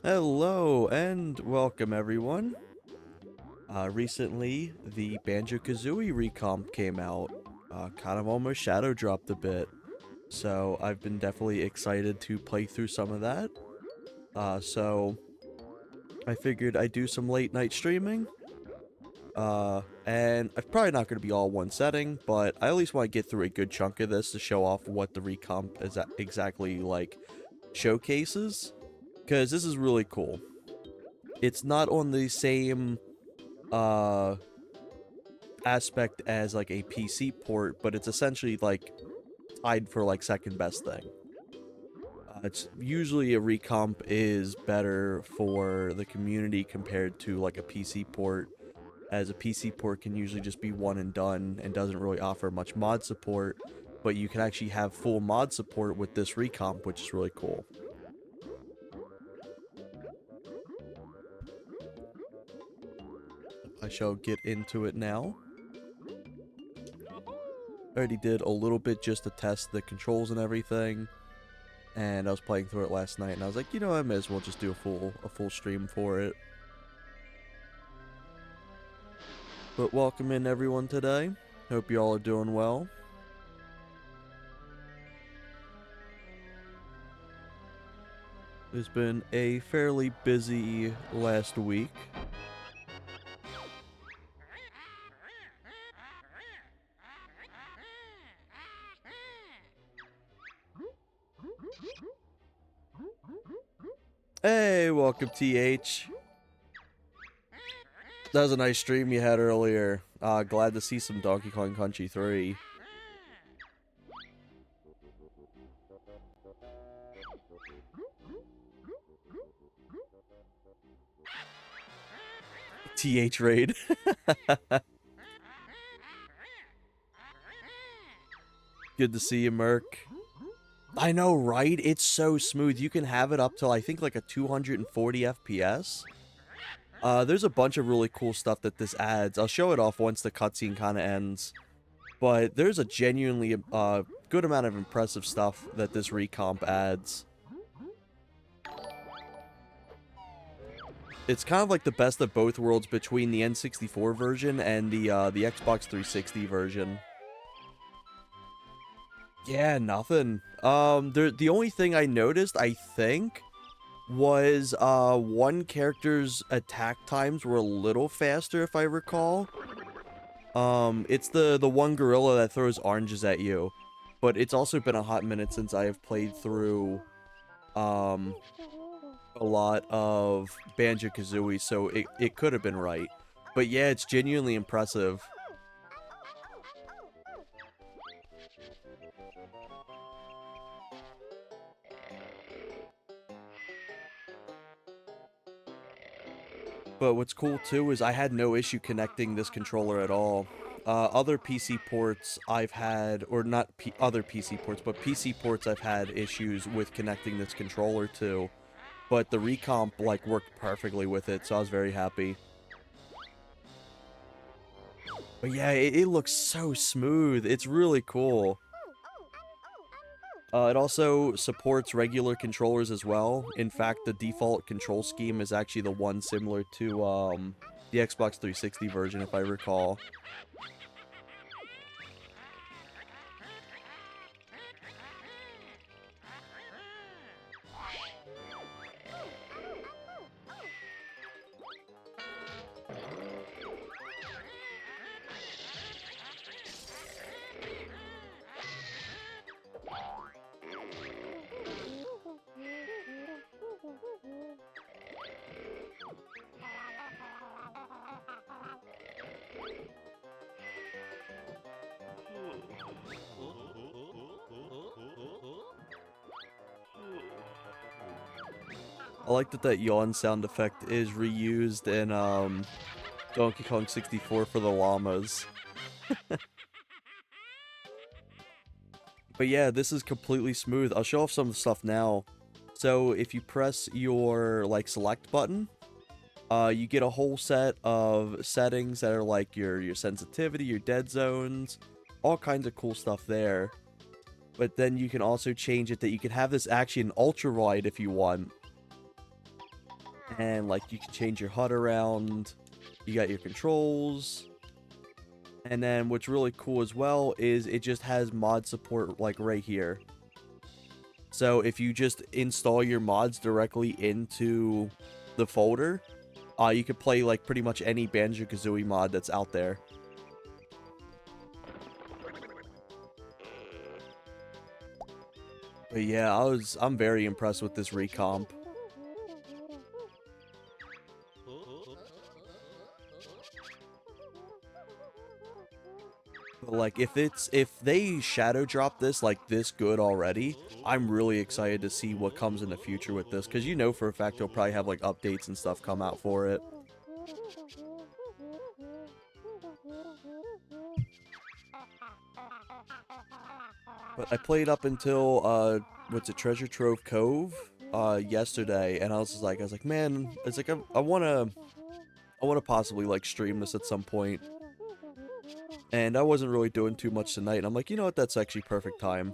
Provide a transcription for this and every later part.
Hello and welcome everyone. Recently, the Banjo Kazooie Recomp came out. Kind of almost shadow dropped a bit. So I've been definitely excited to play through some of that. So I figured I'd do some late night streaming. And I'm probably not going to be all one setting, but I at least want to get through a good chunk of this to show off what the Recomp is exactly like showcases. Because this is really cool. It's not on the same uh aspect as like a PC port, but it's essentially like tied for like second best thing. It's usually a recomp is better for the community compared to like a PC port, as a PC port can usually just be one and done and doesn't really offer much mod support, but you can actually have full mod support with this recomp, which is really cool. I shall get into it now. I already did a little bit just to test the controls and everything, and I was playing through it last night, and I was like, you know, I may as well just do a full stream for it. But welcome in everyone today. Hope you all are doing well. It's been a fairly busy last week. Hey, welcome TH. That was a nice stream you had earlier. Glad to see some Donkey Kong Country 3. TH raid. Good to see you, Merc. I know, right? It's so smooth. You can have it up till I think like a 240 FPS. There's a bunch of really cool stuff that this adds. I'll show it off once the cutscene kind of ends. But there's a genuinely good amount of impressive stuff that this recomp adds. It's kind of like the best of both worlds between the N64 version and the Xbox 360 version. Yeah, nothing. The only thing I noticed, I think, was one character's attack times were a little faster, if I recall. It's the one gorilla that throws oranges at you, but it's also been a hot minute since I have played through a lot of Banjo Kazooie, so it could have been right. But yeah, it's genuinely impressive. But what's cool too is I had no issue connecting this controller at all. Other PC ports I've had, or not other PC ports, but PC ports I've had issues with connecting this controller to. But the Recomp, like, worked perfectly with it, so I was very happy. But yeah, it looks so smooth. It's really cool. It also supports regular controllers as well. In fact, the default control scheme is actually the one similar to the Xbox 360 version, if I recall. I like that yawn sound effect is reused in Donkey Kong 64 for the llamas. But yeah, this is completely smooth. I'll show off some of the stuff now. So if you press your like select button, you get a whole set of settings that are like your sensitivity, your dead zones, all kinds of cool stuff there. But then you can also change it that you can have this actually in ultra wide if you want. And like you can change your HUD around. You got your controls. And then what's really cool as well is it just has mod support like right here. So if you just install your mods directly into the folder, you could play like pretty much any Banjo Kazooie mod that's out there. But yeah, I'm very impressed with this recomp. But like if they shadow drop this like this good already, I'm really excited to see what comes in the future with this, because you know for a fact they'll probably have like updates and stuff come out for it. But I played up until what's it, Treasure Trove Cove yesterday, and I was like, man, it's like I wanna possibly like stream this at some point. And I wasn't really doing too much tonight, and I'm like, you know what, that's actually perfect time.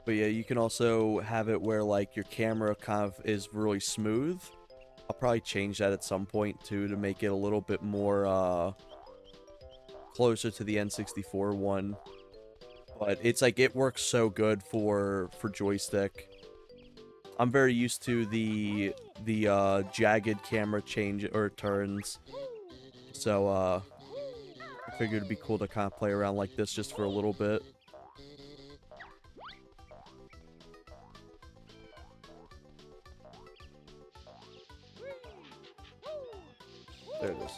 But yeah, you can also have it where like your camera kind of is really smooth. I'll probably change that at some point too to make it a little bit more closer to the N64 one. But it's like it works so good for joystick. I'm very used to the jagged camera change or turns. So I figured it'd be cool to kind of play around like this just for a little bit. There it is.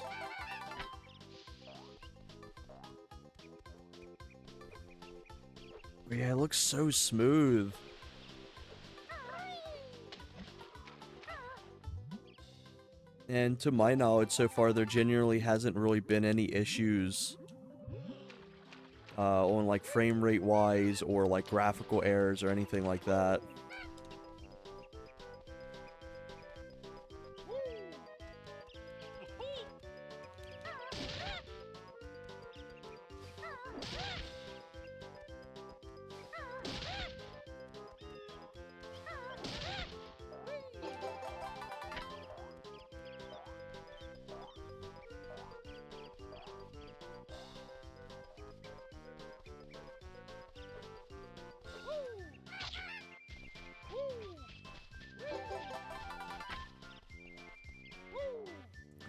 But yeah, it looks so smooth. And to my knowledge, so far, there genuinely hasn't really been any issues on like frame rate wise or like graphical errors or anything like that.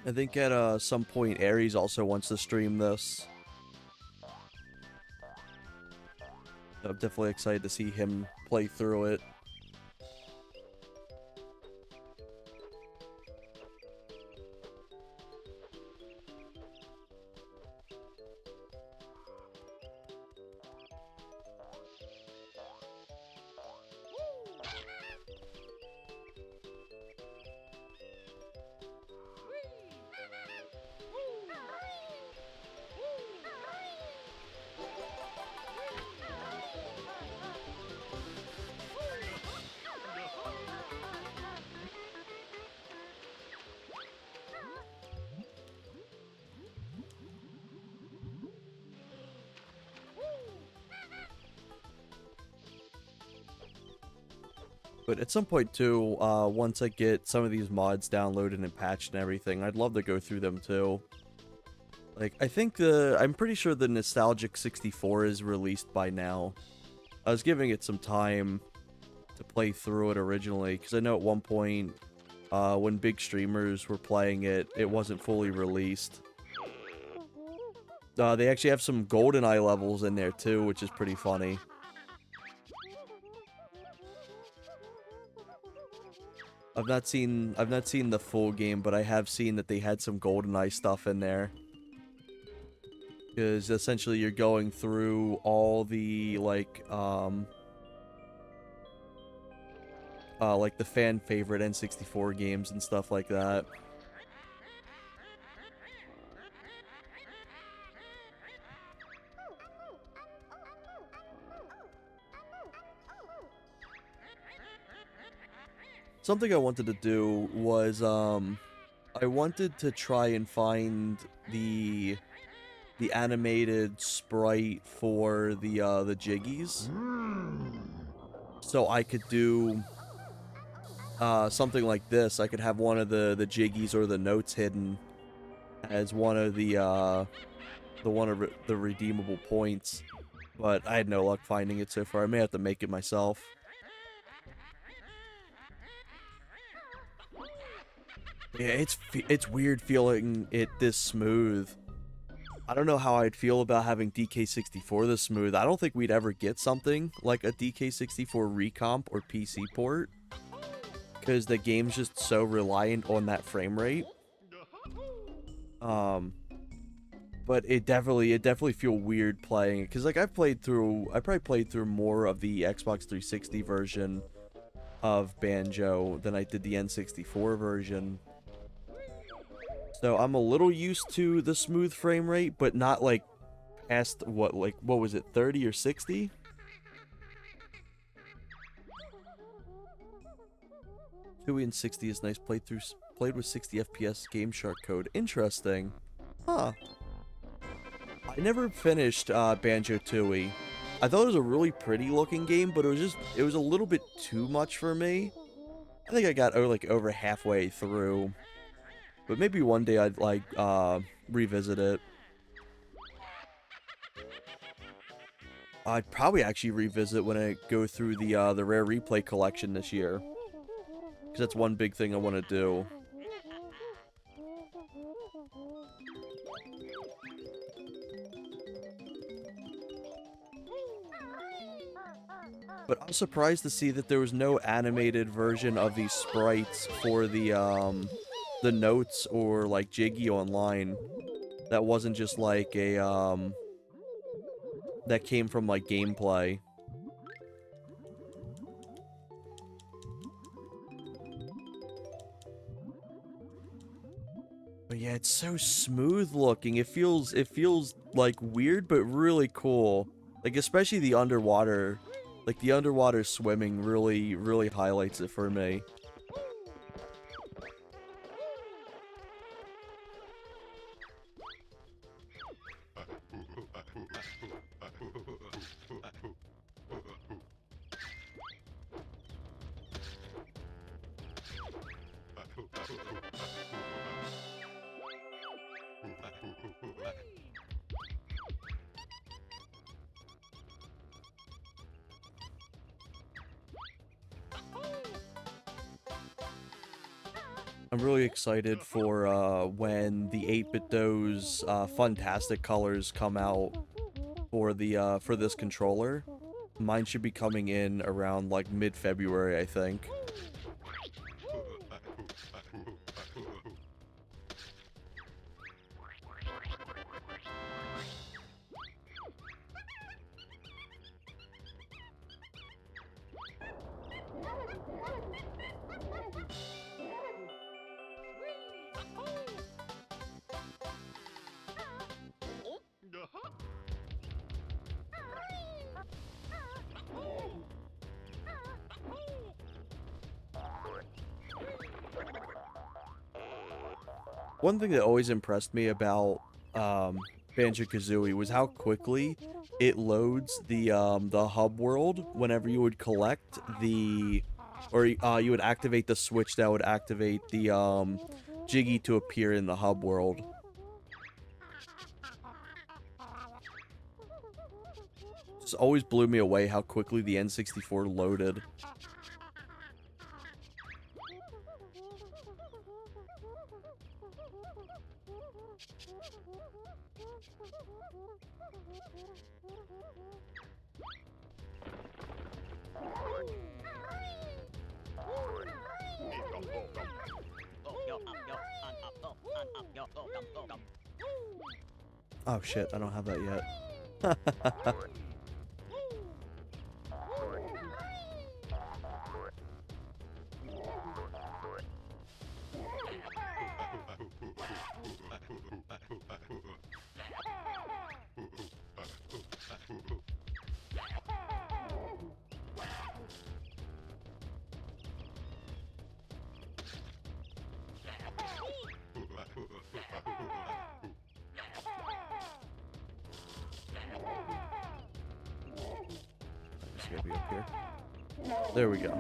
I think at some point Aries also wants to stream this. I'm definitely excited to see him play through it. But at some point too, once I get some of these mods downloaded and patched and everything, I'd love to go through them too. Like, I'm pretty sure the Nostalgic 64 is released by now. I was giving it some time to play through it originally, because I know at one point, when big streamers were playing it, it wasn't fully released. They actually have some GoldenEye levels in there too, which is pretty funny. I've not seen the full game, but I have seen that they had some GoldenEye stuff in there. Because essentially you're going through all the like the fan favorite N64 games and stuff like that. something I wanted to do was I wanted to try and find the animated sprite for the Jiggies, so I could do something like this. I could have one of the Jiggies or the notes hidden as one of the redeemable points, but I had no luck finding it so far. I may have to make it myself. Yeah, it's weird feeling it this smooth. I don't know how I'd feel about having DK64 this smooth. I don't think we'd ever get something like a DK64 recomp or PC port, because the game's just so reliant on that frame rate. But it definitely feel weird playing it, because like I probably played through more of the Xbox 360 version of Banjo than I did the N64 version. So I'm a little used to the smooth frame rate, but not like past what was it, 30 or 60? Kazooie in 60 is nice. Played with 60 FPS Game Shark code. Interesting. Huh. I never finished Banjo Tooie. I thought it was a really pretty looking game, but it was a little bit too much for me. I think I got over halfway through. But maybe one day I'd revisit it. I'd probably actually revisit when I go through the Rare Replay collection this year, because that's one big thing I want to do. But I'm surprised to see that there was no animated version of these sprites for the notes or like Jiggy Online. That wasn't just like a that came from like gameplay. But yeah, it's so smooth looking. It feels like weird but really cool. Like especially the underwater, like the underwater swimming really highlights it for me. I'm really excited for when the 8-bit Do's Funtastic colors come out for the for this controller. Mine should be coming in around like mid-February, I think. One thing that always impressed me about Banjo-Kazooie was how quickly it loads the hub world whenever you would collect you would activate the switch that would activate the Jiggy to appear in the hub world. Just always blew me away how quickly the N64 loaded. Oh shit, I don't have that yet. It's gonna be up here. There we go.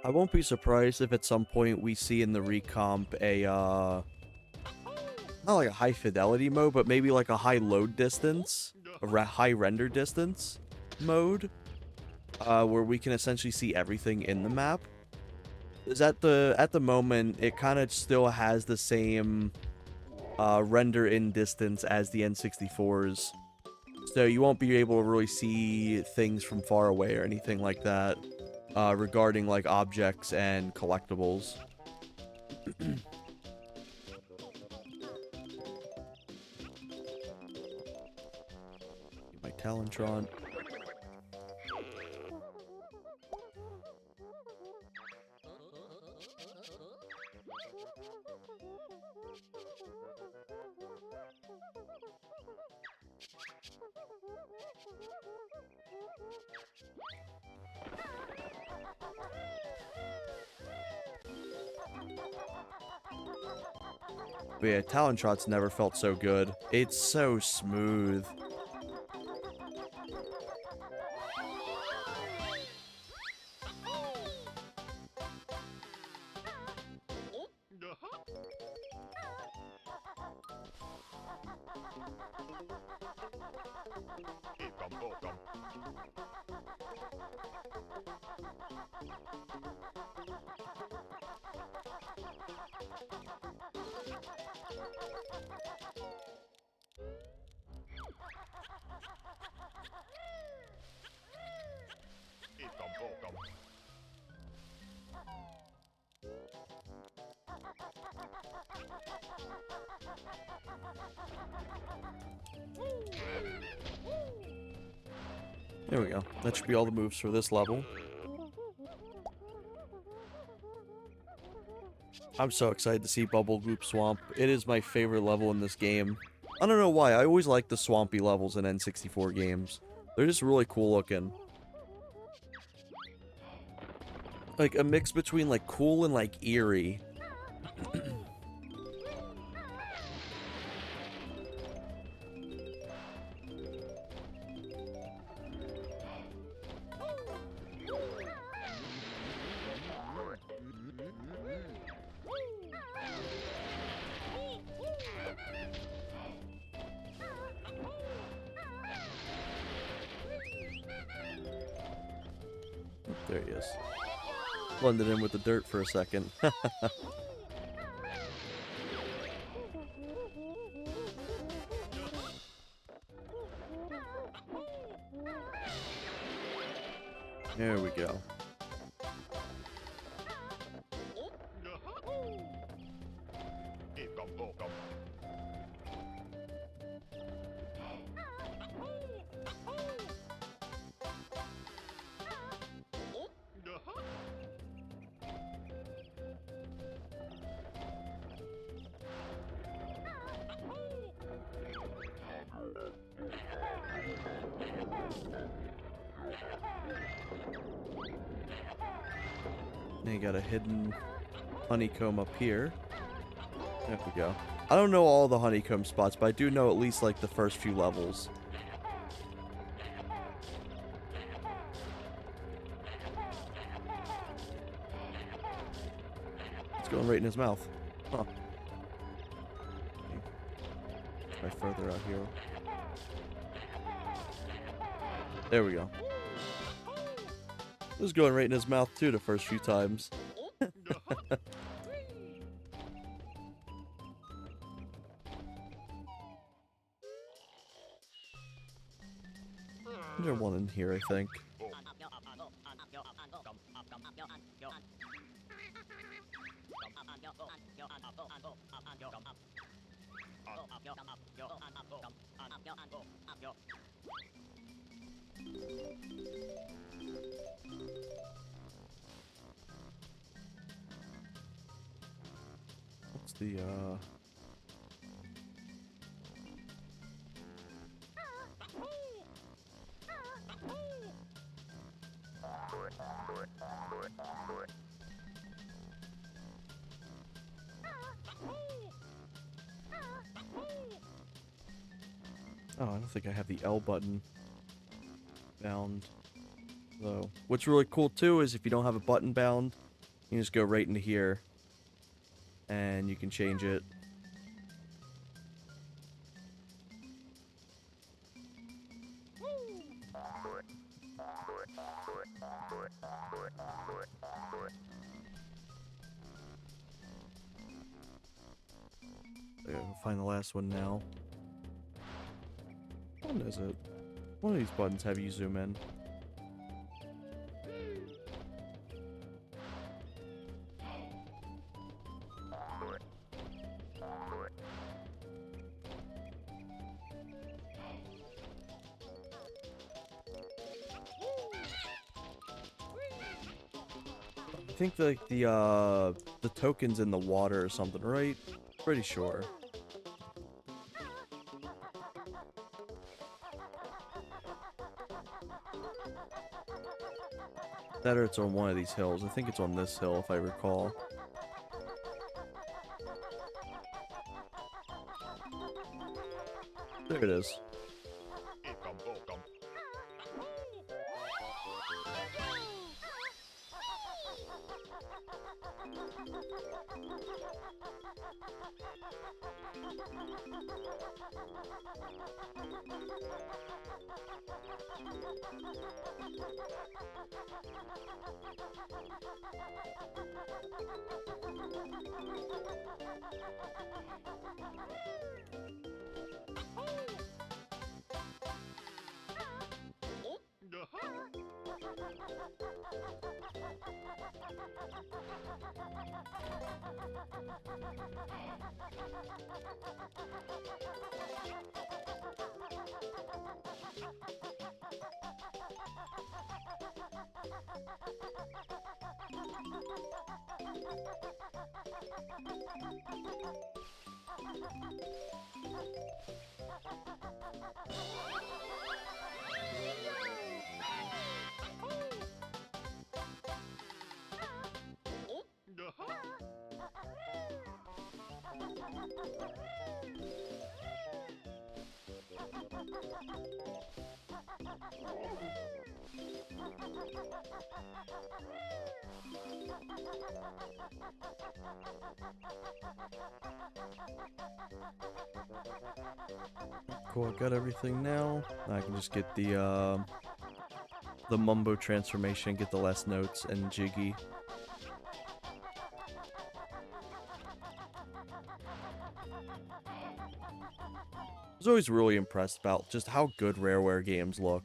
I won't be surprised if at some point we see in the recomp a, not like a high fidelity mode, but maybe like a high load distance, a high render distance mode, where we can essentially see everything in the map. Is at the moment, it kind of still has the same render in distance as the N64's. So you won't be able to really see things from far away or anything like that, regarding like objects and collectibles. My Talentron. But yeah, Talontrot's never felt so good. It's so smooth. There we go. That should be all the moves for this level. I'm so excited to see Bubble Goop Swamp. It is my favorite level in this game. I don't know why, I always like the swampy levels in N64 games. They're just really cool looking. Like, a mix between, like, cool and, like, eerie. There he is. Blended in with the dirt for a second. There we go. Now you got a hidden honeycomb up here. There we go. I don't know all the honeycomb spots, but I do know at least like the first few levels. It's going right in his mouth. Huh. Try further out here. There we go. It was going right in his mouth too the first few times. There's one in here, I think. What's the, Oh, I don't think I have the L button bound, though. What's really cool, too, is if you don't have a button bound, you can just go right into here, and you can change it. I gotta find the last one now. What one is it? One of these buttons have you zoom in. I think the token's in the water or something, right? Pretty sure. That or it's on one of these hills. I think it's on this hill, if I recall. There it is. Cool, I got everything now. I can just get the Mumbo transformation, get the last notes, and Jiggy. I was always really impressed about just how good Rareware games look.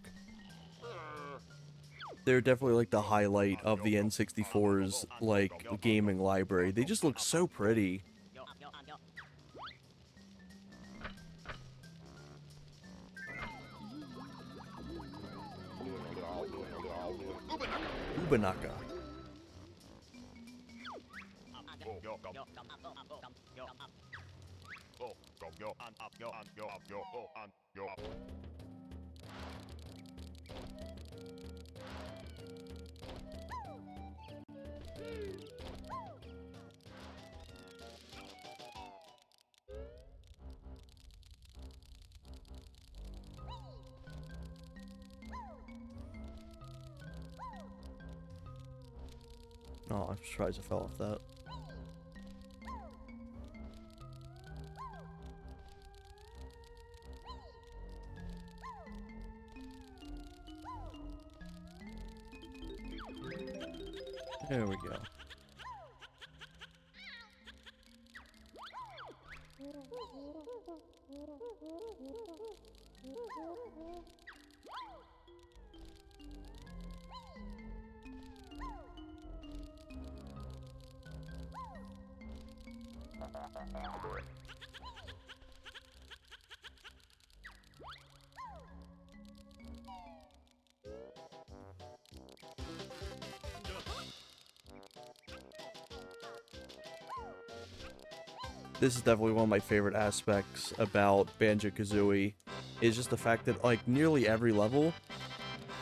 They're definitely like the highlight of the N64's like gaming library. They just look so pretty. Ubanaka. Oh, I'm surprised I fell off that. There we go. This is definitely one of my favorite aspects about Banjo-Kazooie, is just the fact that like nearly every level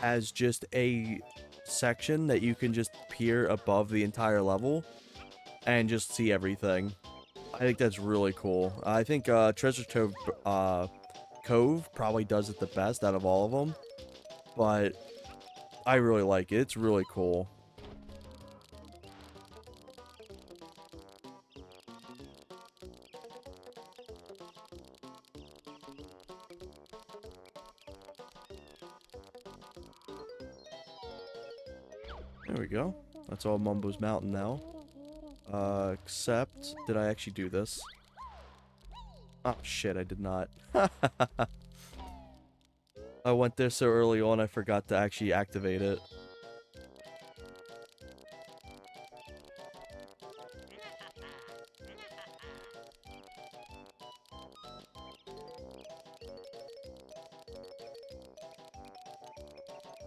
has just a section that you can just peer above the entire level and just see everything. I think that's really cool. I think Treasure Trove Cove probably does it the best out of all of them, but I really like it. It's really cool. There we go. That's all Mumbo's Mountain now. Except, did I actually do this? Oh, shit, I did not. I went there so early on, I forgot to actually activate it.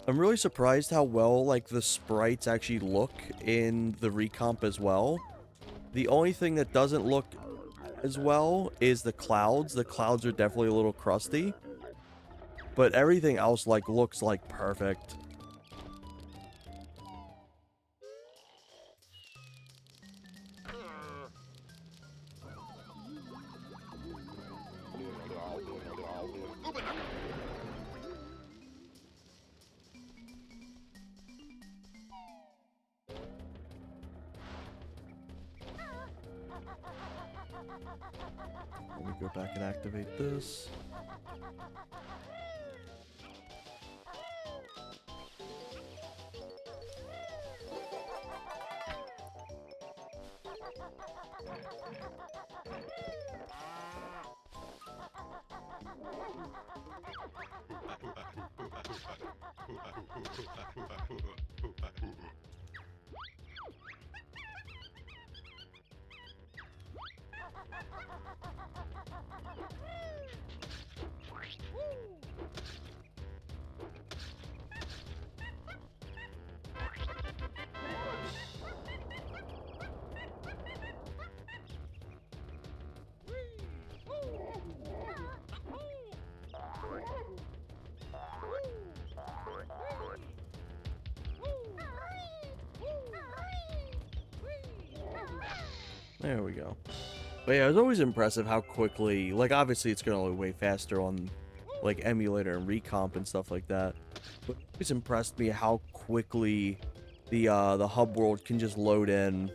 I'm really surprised how well, like, the sprites actually look in the Recomp as well. The only thing that doesn't look as well is the clouds. The clouds are definitely a little crusty. But everything else, like, looks, like, perfect. Let me go back and activate this. There we go. But yeah, it was always impressive how quickly, like, obviously it's gonna load way faster on, like, emulator and recomp and stuff like that. But it always impressed me how quickly the hub world can just load in.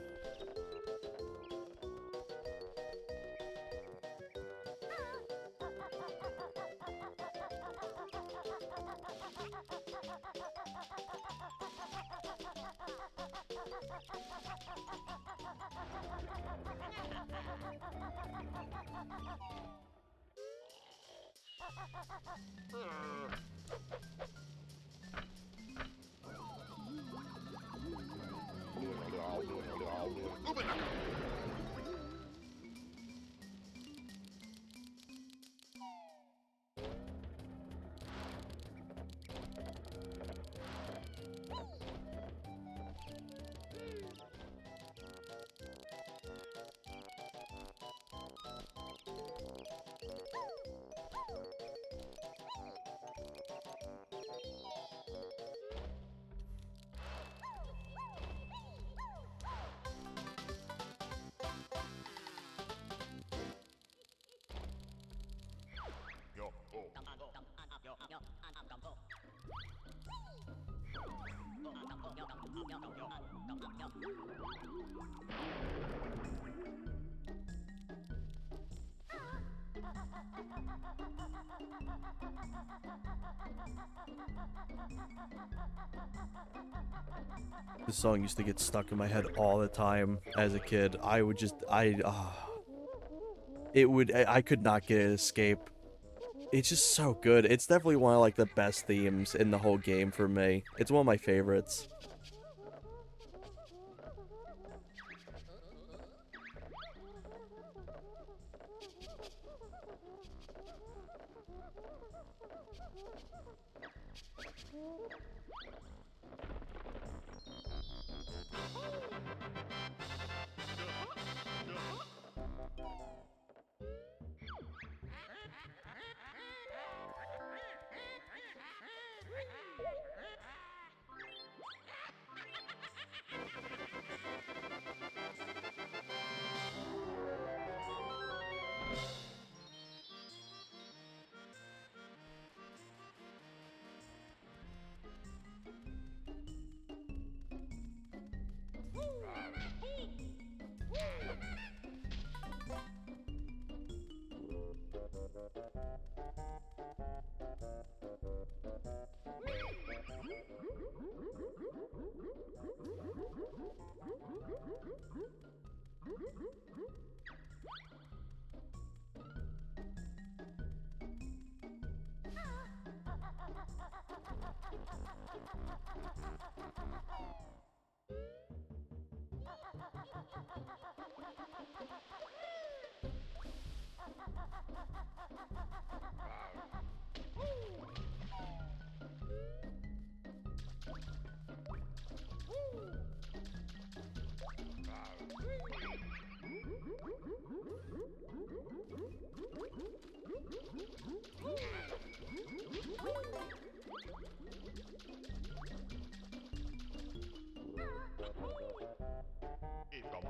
This song used to get stuck in my head all the time as a kid. I would just, I could not get it to escape. It's just so good. It's definitely one of, like, the best themes in the whole game for me. It's one of my favorites.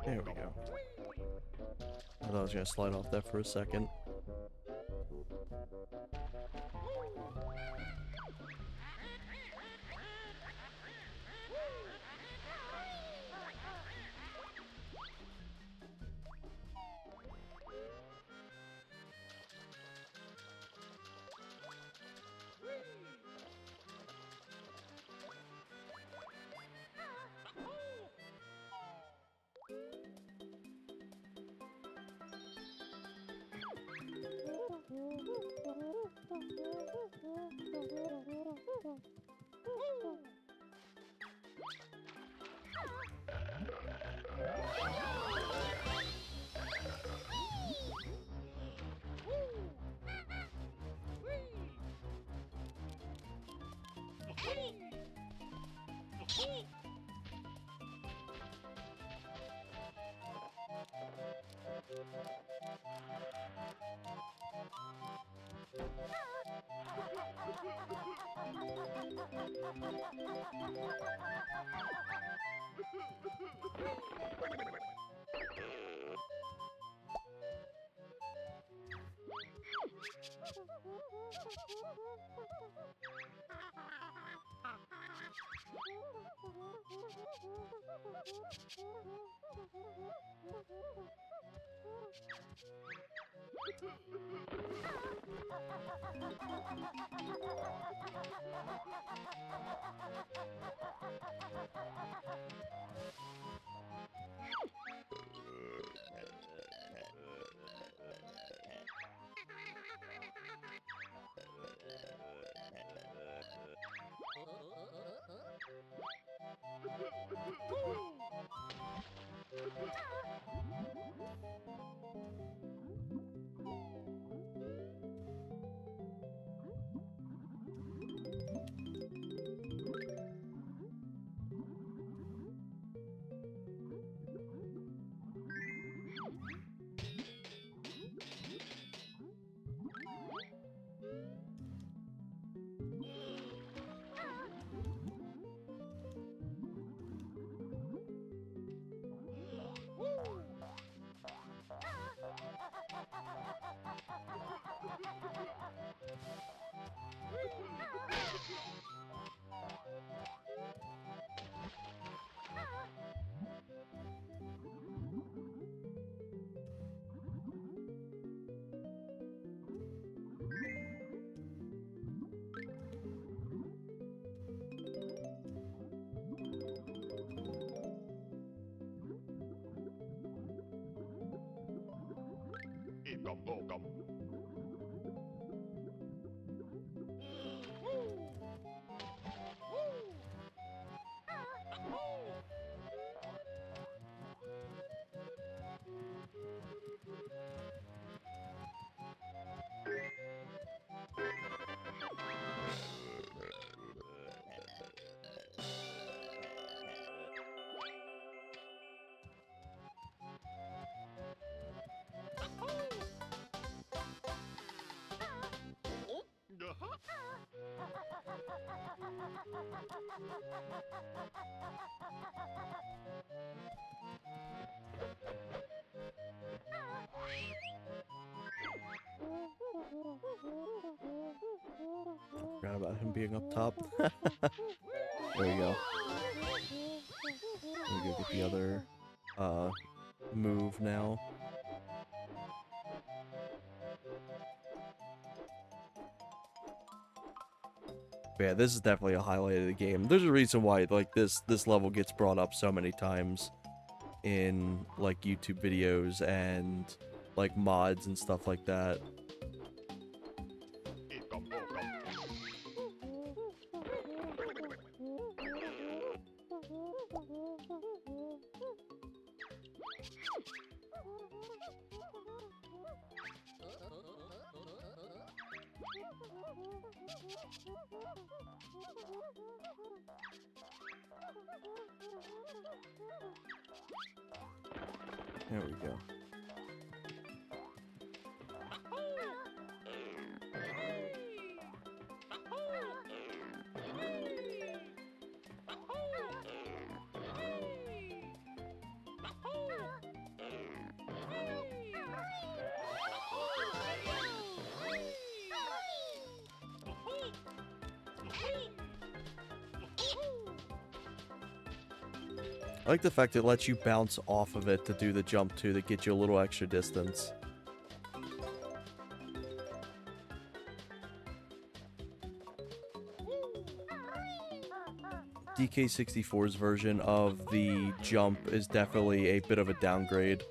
There we go. I thought I was gonna slide off that for a second. Forgot about him being up top. There we go. Let me go get the other move now. But yeah, this is definitely a highlight of the game. There's a reason why like this level gets brought up so many times. in like YouTube videos and like mods and stuff like that. There we go. I like the fact it lets you bounce off of it to do the jump too, that gets you a little extra distance. DK64's version of the jump is definitely a bit of a downgrade.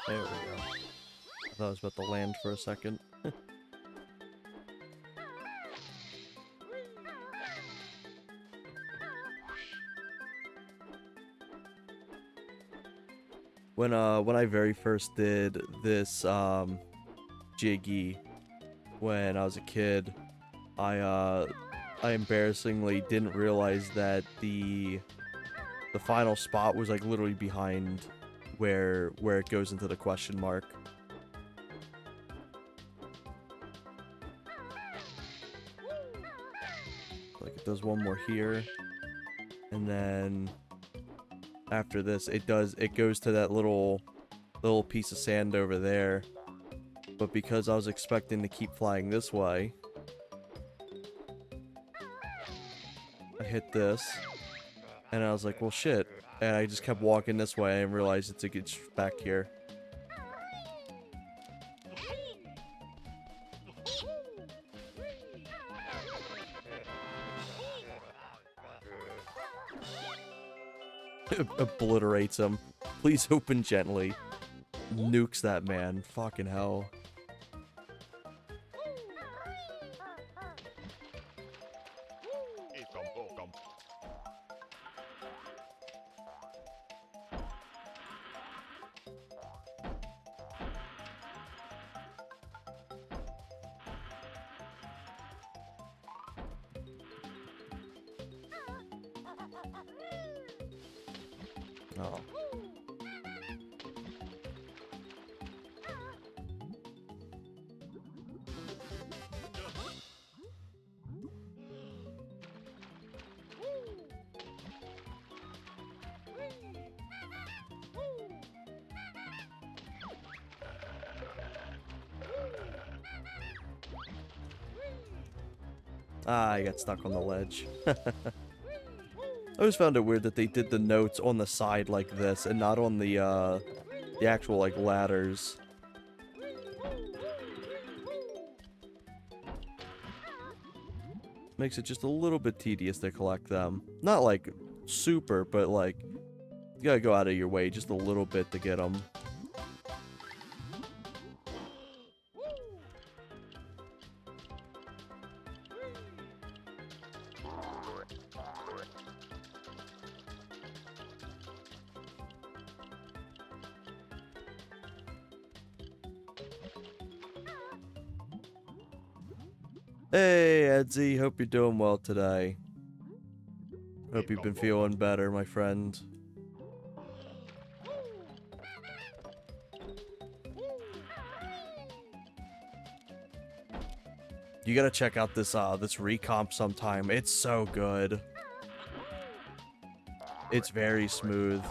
There we go. I thought I was about to land for a second. When I very first did this jiggy when I was a kid, I embarrassingly didn't realize that the final spot was like literally behind where it goes into the question mark. Like it does one more here, and then after this it goes to that little piece of sand over there. But because I was expecting to keep flying this way, I hit this, and I was like, well shit. And I just kept walking this way and realized it's back here. Obliterates him. Please open gently. Nukes that man. Fucking hell. Oh. Ah, I got stuck on the ledge. I always found it weird that they did the notes on the side like this and not on the actual, like, ladders. Makes it just a little bit tedious to collect them. Not like super, but like you gotta go out of your way just a little bit to get them. Hey, Edsy, hope you're doing well today. Hope you've been feeling better, my friend. You gotta check out this this Recomp sometime. It's so good. It's very smooth.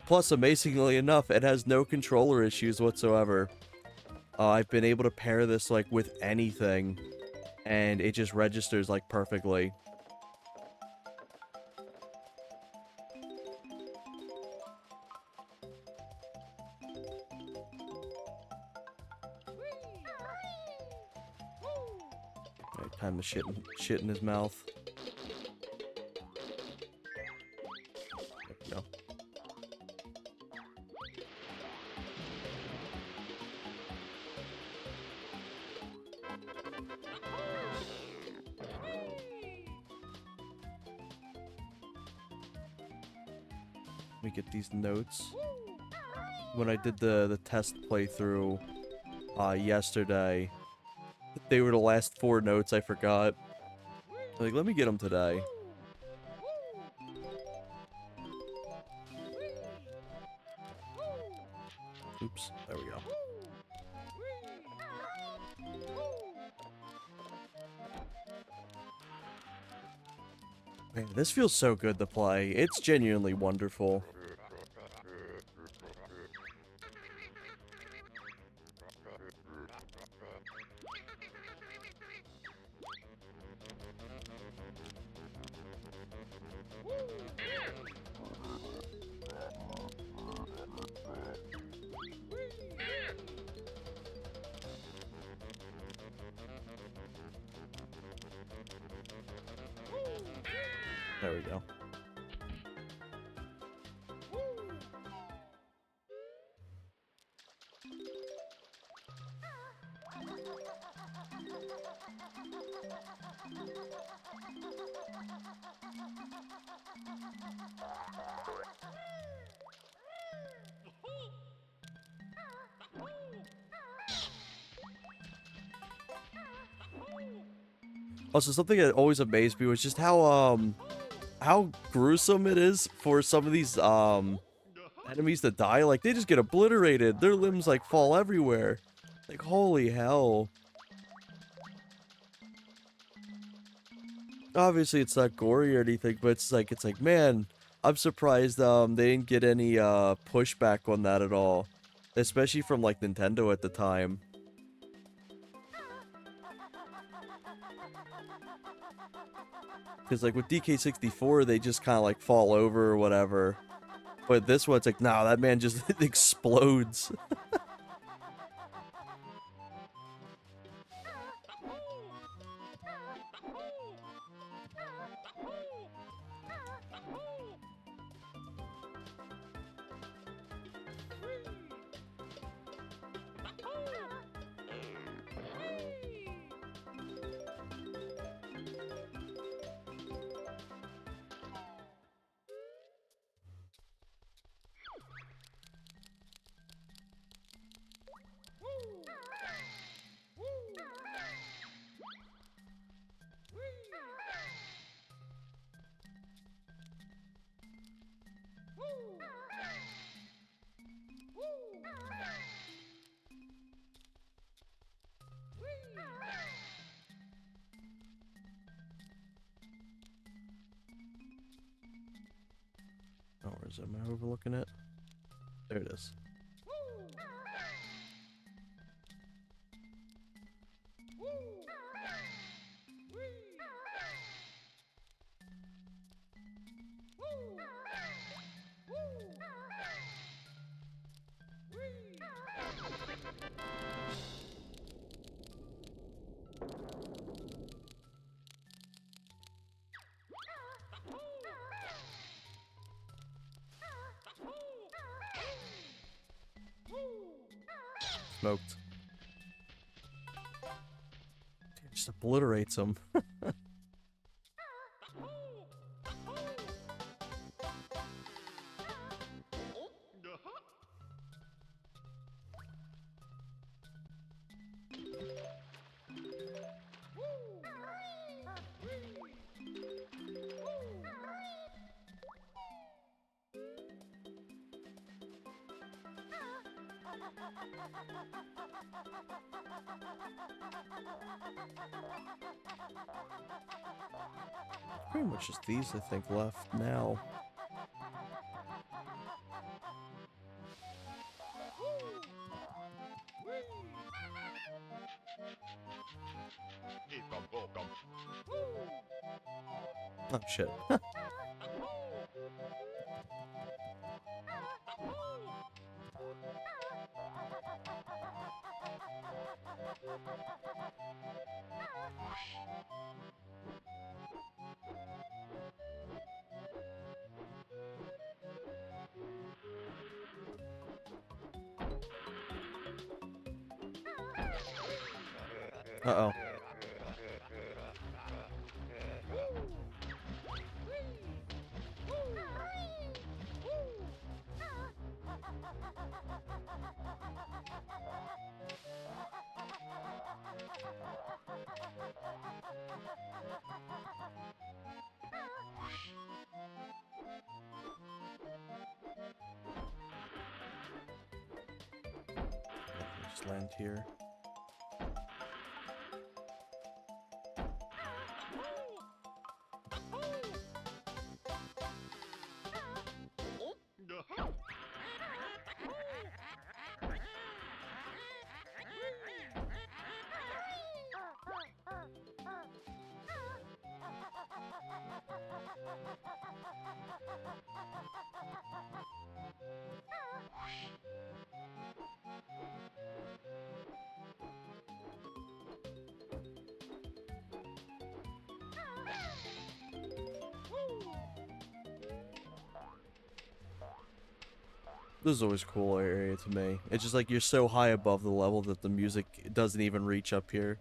Plus, amazingly enough, it has no controller issues whatsoever. I've been able to pair this like with anything, and it just registers like perfectly. Right, time to shit in his mouth. There we go. Let me get these notes. When I did the test playthrough yesterday, they were the last 4 notes I forgot. Like, let me get them today. Oops, there we go. Man, this feels so good to play. It's genuinely wonderful. There we go. Also, something that always amazed me was just how gruesome it is for some of these enemies to die. Like, they just get obliterated. Their limbs like fall everywhere. Like, holy hell. Obviously it's not gory or anything, but it's like man, I'm surprised they didn't get any pushback on that at all. Especially from like Nintendo at the time. Because like with DK64 they just kind of like fall over or whatever. But this one's like, nah, that man just explodes. Oh, where is it? Am I overlooking it? There it is. smoked. Just obliterates them. Pretty much just these, I think, left now. Oh, shit. Uh-oh. Just land here. This is always a cool area to me. It's just like you're so high above the level that the music doesn't even reach up here.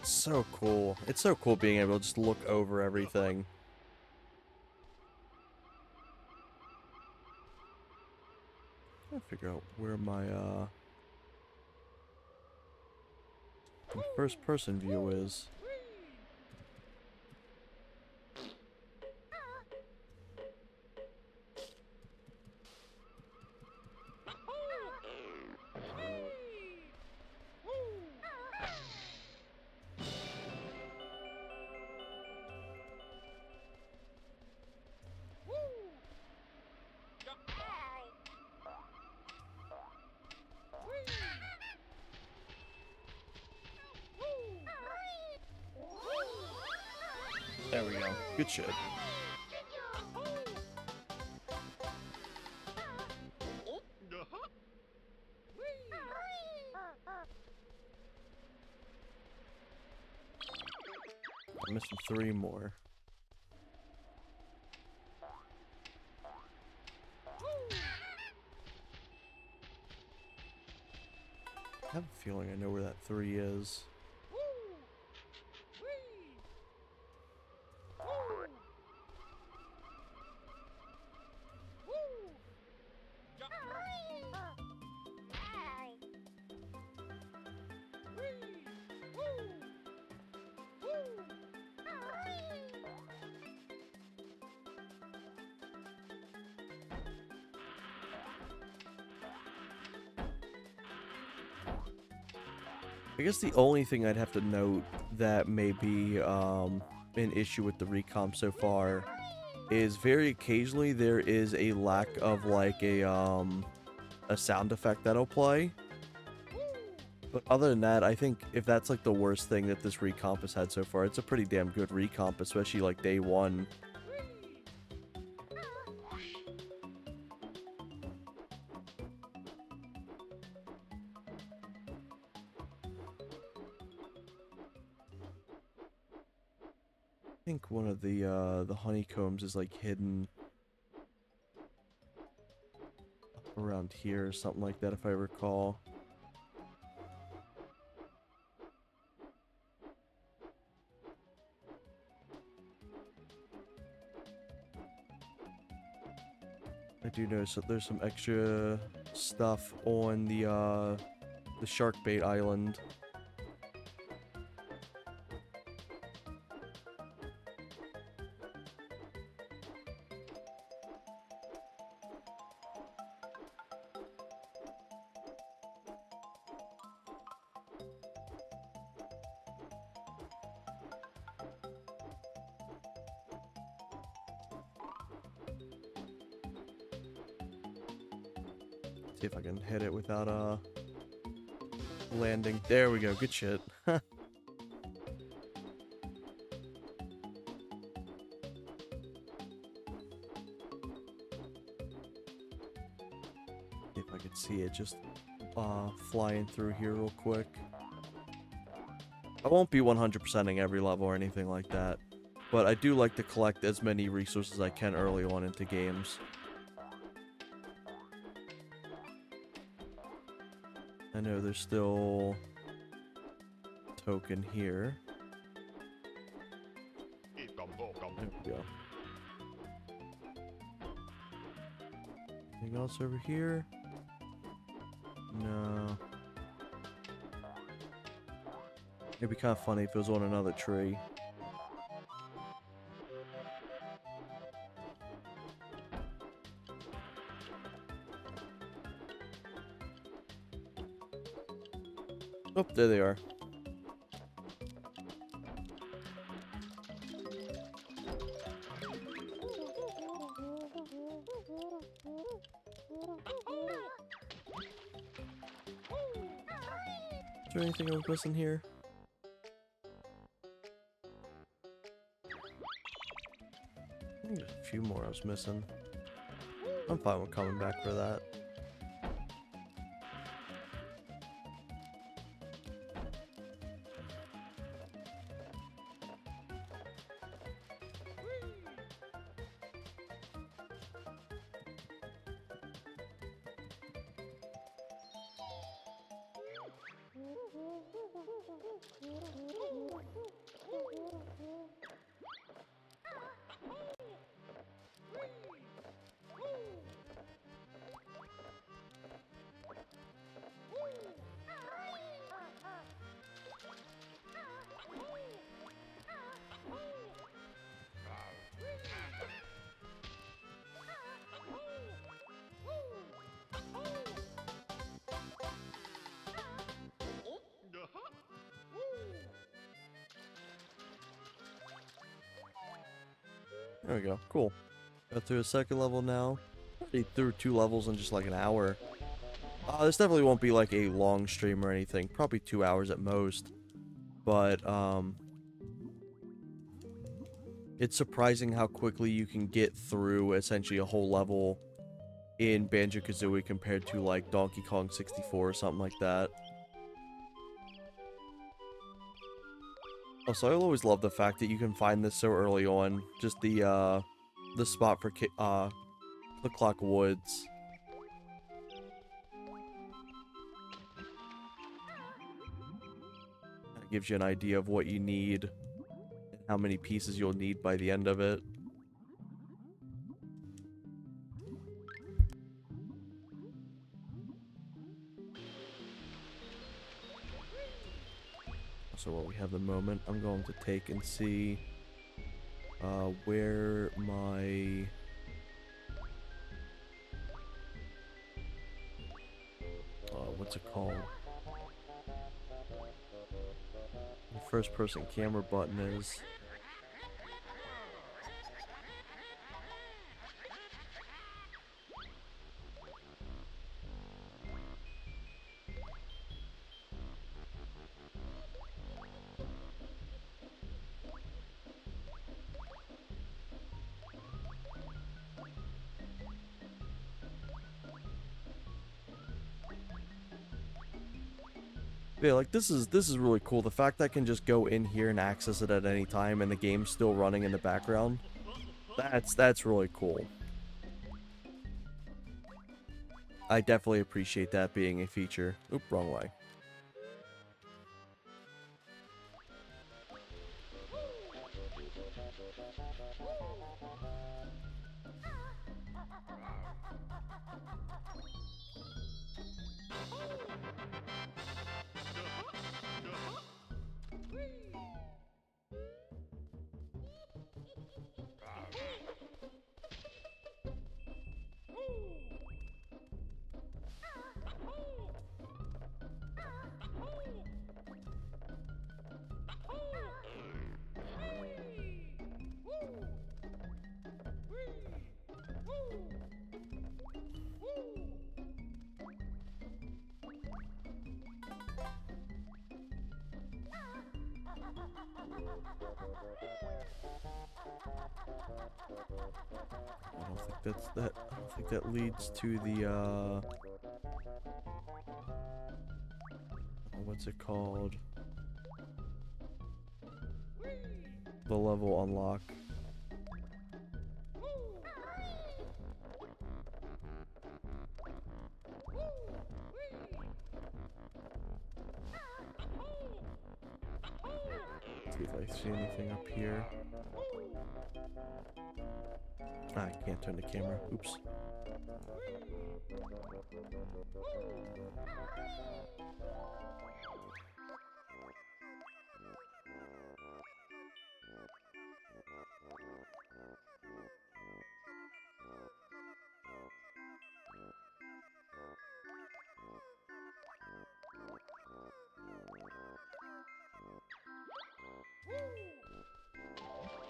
So cool. It's so cool being able to just look over everything. I figure out where my first person view is. There we go. Good shit. I'm missing 3 more. I have a feeling I know where that 3 is. I guess the only thing I'd have to note that may be an issue with the Recomp so far is very occasionally there is a lack of like a sound effect that'll play. But other than that, I think if that's like the worst thing that this recomp has had so far, it's a pretty damn good recomp, especially like day one. I think one of the honeycombs is like hidden around here or something like that, if I recall. I do notice that there's some extra stuff on the shark bait island. See if I can hit it without landing. There we go. Good shit. See if I could see it just flying through here real quick. I won't be 100%ing every level or anything like that, but I do like to collect as many resources as I can early on into games. I know there's still a token here. There we go. Anything else over here? No. It'd be kind of funny if it was on another tree. Oh, there they are. Is there anything I was missing here? I think there's a few more I was missing. I'm fine with coming back for that. There we go. Cool. Got through a second level now. Already through 2 levels in just like an hour. This definitely won't be like a long stream or anything. Probably 2 hours at most. But, it's surprising how quickly you can get through essentially a whole level in Banjo-Kazooie compared to like Donkey Kong 64 or something like that. Also, I always love the fact that you can find this so early on. Just the spot for Click Clock Woods. That gives you an idea of what you need and how many pieces you'll need by the end of it. So while we have the moment, I'm going to take and see where my what's it called? The first person camera button is. Yeah, like this is really cool. The fact that I can just go in here and access it at any time and the game's still running in the background. That's really cool. I definitely appreciate that being a feature. Oop, wrong way. I don't think that leads to the what's it called? The level unlock. See if I see anything up here. Ah, I can't turn the camera. Oops.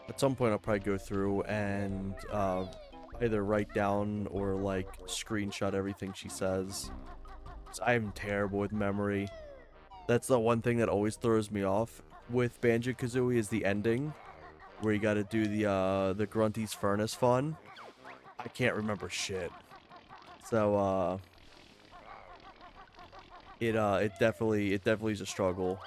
At some point I'll probably go through and either write down or like screenshot everything she says. I'm terrible with memory. That's the one thing that always throws me off with Banjo-Kazooie is the ending, where you gotta do the Grunty's Furnace fun. I can't remember shit. So it definitely is a struggle.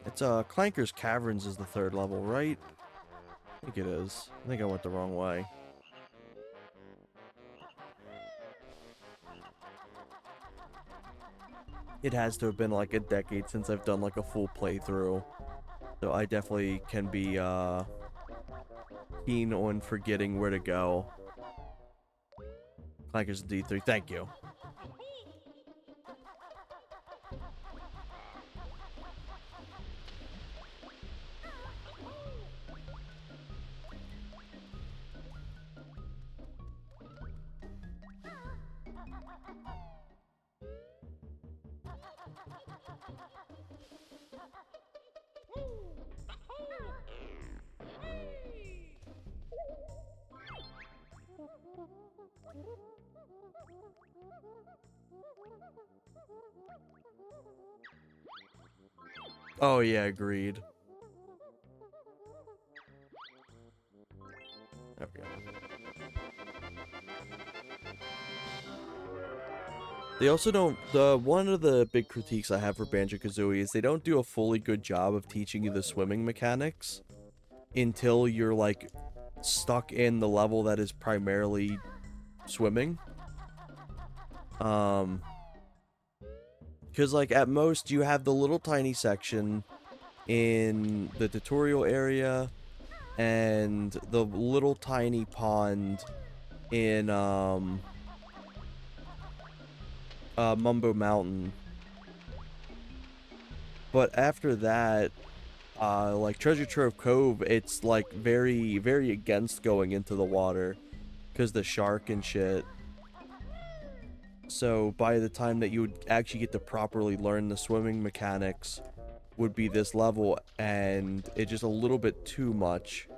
It's Clanker's Caverns is the third level, right? I think it is. I think I went the wrong way. It has to have been like a decade since I've done like a full playthrough. So I definitely can be keen on forgetting where to go. Clanker's D3, thank you. Oh yeah, agreed. There we go. They also don't, one of the big critiques I have for Banjo-Kazooie is they don't do a fully good job of teaching you the swimming mechanics until you're like stuck in the level that is primarily swimming. Because like at most you have the little tiny section in the tutorial area and the little tiny pond in Mumbo Mountain. But after that, like Treasure Trove Cove, it's like very, very against going into the water because the shark and shit. So by the time that you would actually get to properly learn the swimming mechanics would be this level, and it's just a little bit too much.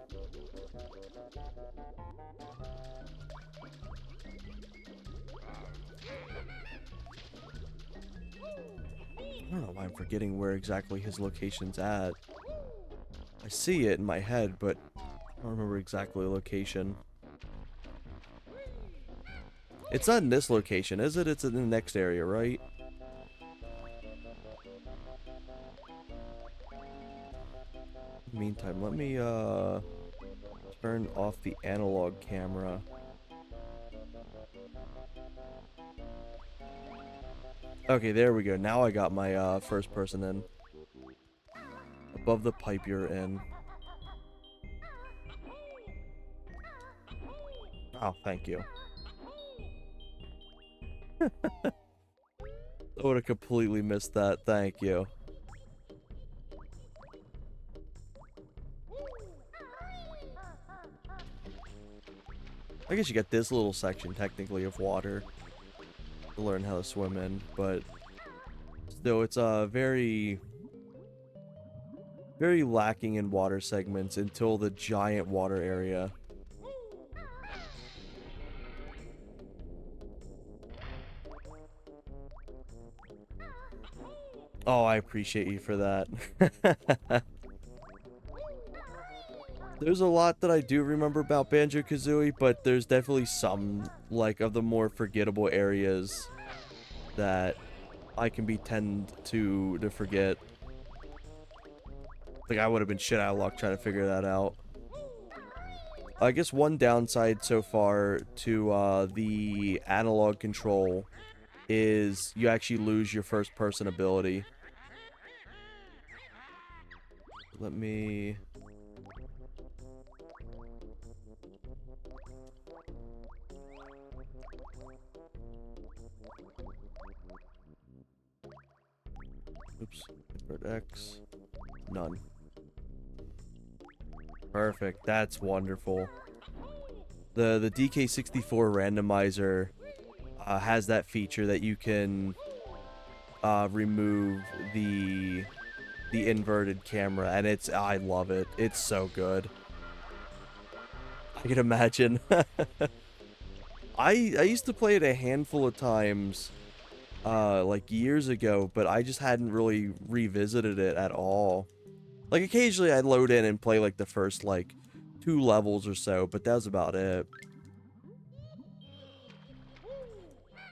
I don't know why I'm forgetting where exactly his location's at. I see it in my head, but I don't remember exactly the location. It's not in this location, is it? It's in the next area, right? Meantime, let me turn off the analog camera. Okay, there we go. Now I got my first person in. Above the pipe you're in. Oh, thank you. I would have completely missed that. Thank you. I guess you got this little section, technically, of water to learn how to swim in, but still, it's very lacking in water segments until the giant water area. Oh, I appreciate you for that. There's a lot that I do remember about Banjo-Kazooie, but there's definitely some, like, of the more forgettable areas that I can tend to forget. Like, I would have been shit out of luck trying to figure that out. I guess one downside so far to the analog control is you actually lose your first person ability. Let me... Oops. Invert X. None. Perfect. That's wonderful. The DK64 randomizer has that feature that you can remove the inverted camera, and I love it. It's so good. I can imagine. I used to play it a handful of times like years ago, but I just hadn't really revisited it at all. Like, occasionally I'd load in and play like the first like 2 levels or so, but that was about it.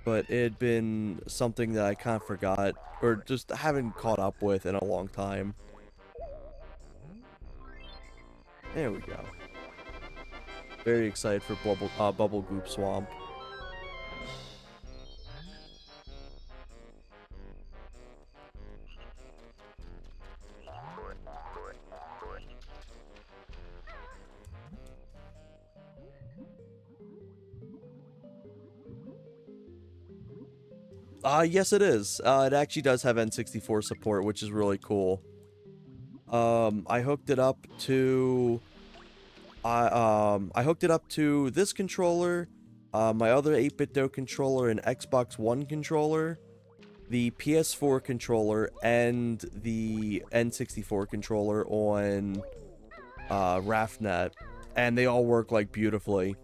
But it had been something that I kind of forgot, or just haven't caught up with in a long time. There we go. Very excited for Bubble Goop Swamp. Yes it is. It actually does have N64 support, which is really cool. I hooked it up to... I hooked it up to this controller, my other 8BitDo controller, an Xbox One controller, the PS4 controller, and the N64 controller on RAFnet, and they all work like beautifully.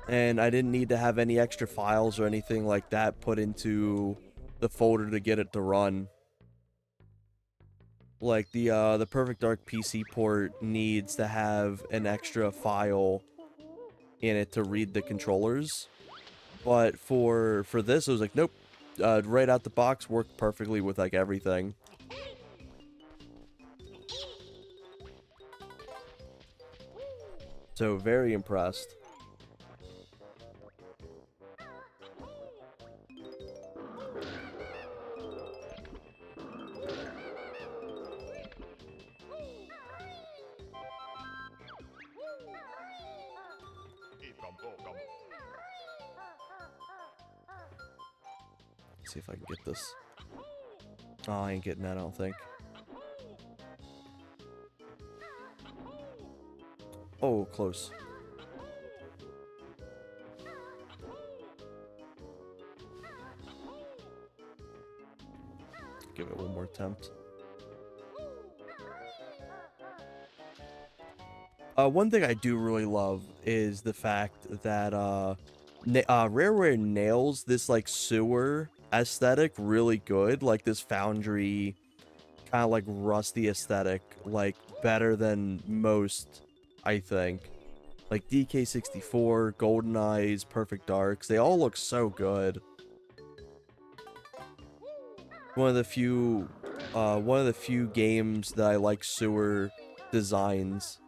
And I didn't need to have any extra files or anything like that put into the folder to get it to run. Like, the Perfect Dark PC port needs to have an extra file in it to read the controllers. But for this, it was like, nope. Right out the box, worked perfectly with, like, everything. So, very impressed. Let's see if I can get this. Oh, I ain't getting that, I don't think. Oh, close. give it one more attempt. One thing I do really love is the fact that Rareware nails this like sewer aesthetic really good, like this foundry kind of like rusty aesthetic, like better than most, I think. Like DK64, Golden Eyes, Perfect Darks, they all look so good. One of the few games that I like sewer designs.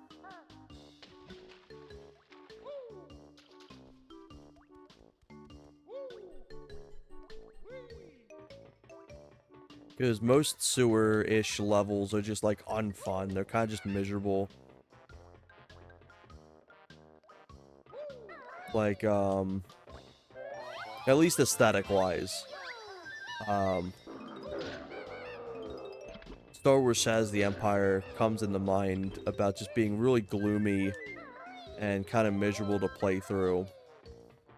Because most sewer-ish levels are just, like, unfun. They're kind of just miserable. Like, at least aesthetic-wise. Star Wars Shadows of the Empire comes into mind about just being really gloomy and kind of miserable to play through.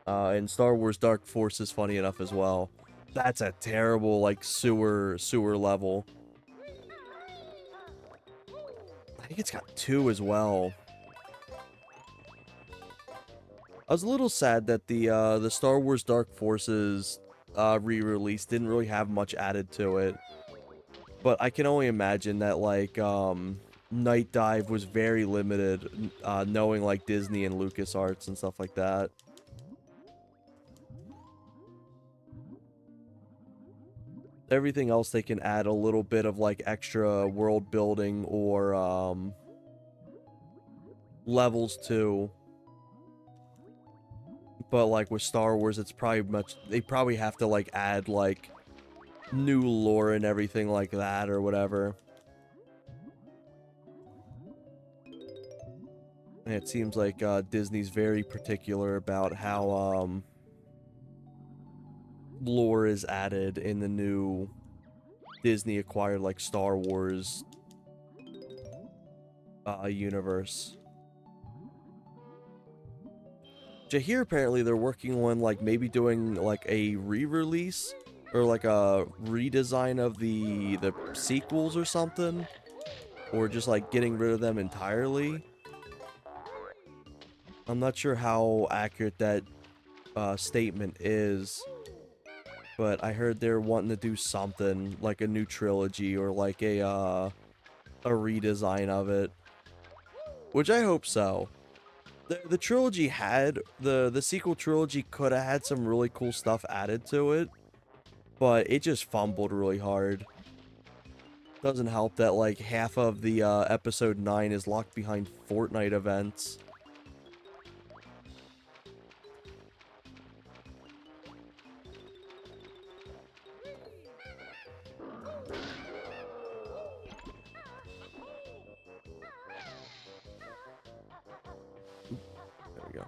And Star Wars Dark Force is funny enough as well. That's a terrible, like, sewer level. I think it's got 2 as well. I was a little sad that the Star Wars Dark Forces re-release didn't really have much added to it. But I can only imagine that, like, Night Dive was very limited, knowing, like, Disney and LucasArts and stuff like that. Everything else they can add a little bit of like extra world building or levels to. But like with Star Wars, it's probably they probably have to like add like new lore and everything like that or whatever. And it seems like Disney's very particular about how lore is added in the new Disney acquired like Star Wars universe. Jahir, apparently they're working on like maybe doing like a re-release or like a redesign of the sequels or something, or just like getting rid of them entirely. I'm not sure how accurate that statement is, but I heard they're wanting to do something like a new trilogy or like a redesign of it, which I hope so. The trilogy had the sequel trilogy could have had some really cool stuff added to it, but it just fumbled really hard. Doesn't help that like half of the episode 9 is locked behind Fortnite events. There we go.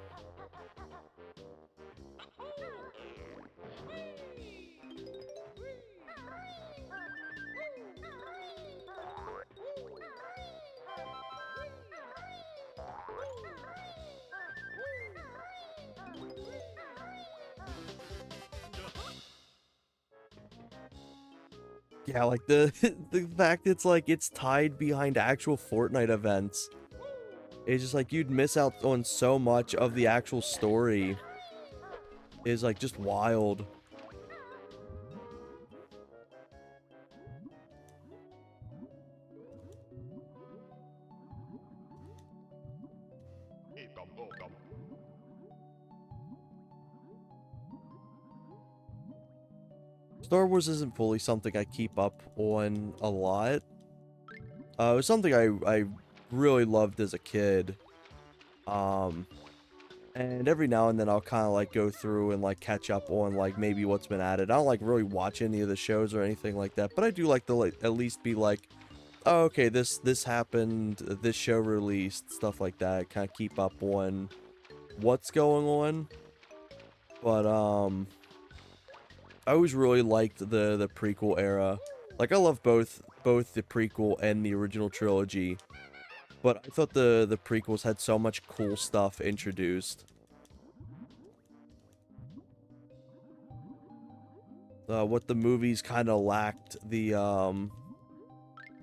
Yeah, like the the fact it's like it's tied behind actual Fortnite events. It's just like you'd miss out on so much of the actual story. Is like just wild. Star Wars isn't fully something I keep up on a lot. It was something I really loved as a kid. And every now and then I'll kind of like go through and like catch up on like maybe what's been added. I don't like really watch any of the shows or anything like that, but I do like to like at least be like, oh, okay, this happened, this show released, stuff like that. Kind of keep up on what's going on. But I always really liked the prequel era. Like I love both the prequel and the original trilogy. But I thought the prequels had so much cool stuff introduced. what the movies kind of lacked, the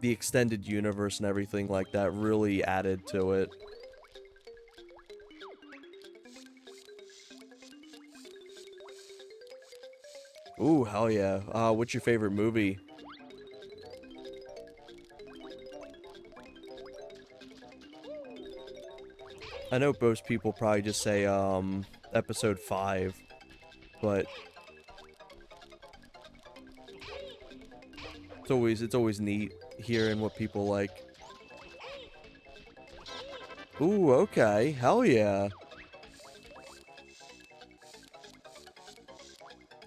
extended universe and everything like that really added to it. Ooh, hell yeah. What's your favorite movie? I know most people probably just say, episode 5, but it's always neat hearing what people like. Ooh, okay. Hell yeah.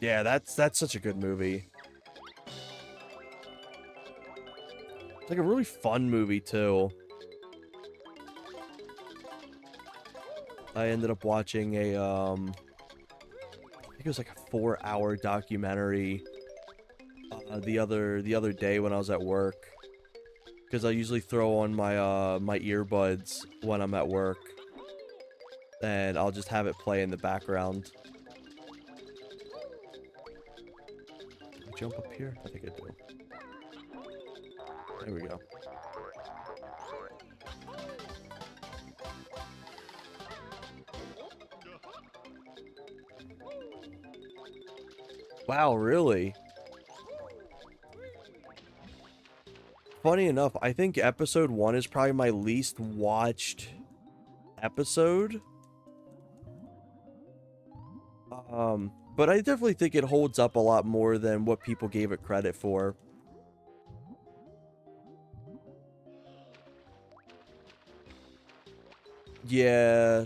Yeah, that's such a good movie. It's like a really fun movie too. I ended up watching a I think it was like a 4-hour documentary the other day when I was at work, because I usually throw on my earbuds when I'm at work, and I'll just have it play in the background. Can I jump up here? I think I do. There we go. Wow, really? Funny enough, I think episode 1 is probably my least watched episode. But I definitely think it holds up a lot more than what people gave it credit for. Yeah,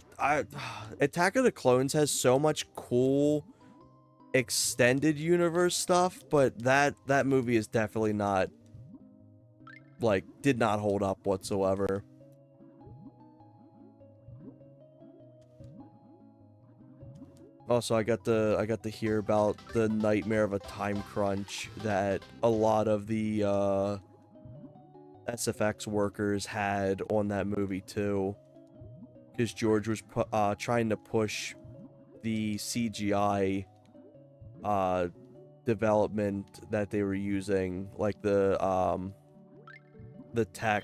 Attack of the Clones has so much cool extended universe stuff, but that movie is definitely not, like, did not hold up whatsoever. Also, I got to hear about the nightmare of a time crunch that a lot of the SFX workers had on that movie too, because George was trying to push the CGI development that they were using, like the tech,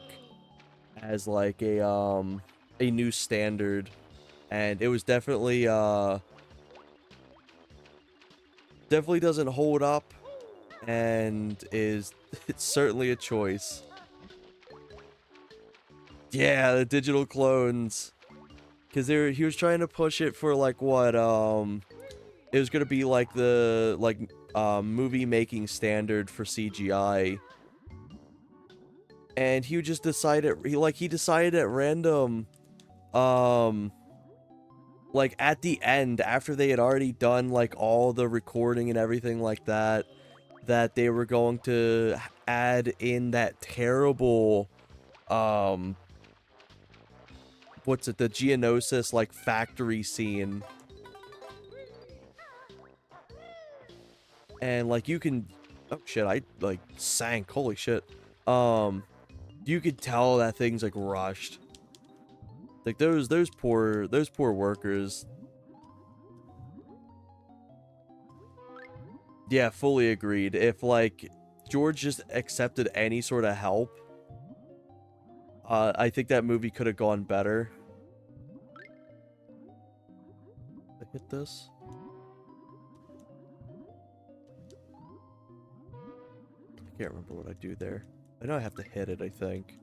as like a new standard, and it was definitely doesn't hold up, and is it's certainly a choice. Yeah, the digital clones, because he was trying to push it for like what it was gonna be like the movie making standard for CGI, and he just decided he decided at random, um like at the end, after they had already done like all the recording and everything like that, that they were going to add in that terrible what's it, the Geonosis like factory scene, and like you can, oh shit, I like sank, holy shit. You could tell that thing's like rushed, like those poor workers. Yeah, fully agreed. If like George just accepted any sort of help, I think that movie could have gone better. I hit this. I can't remember what I do there. I know I have to hit it, I think.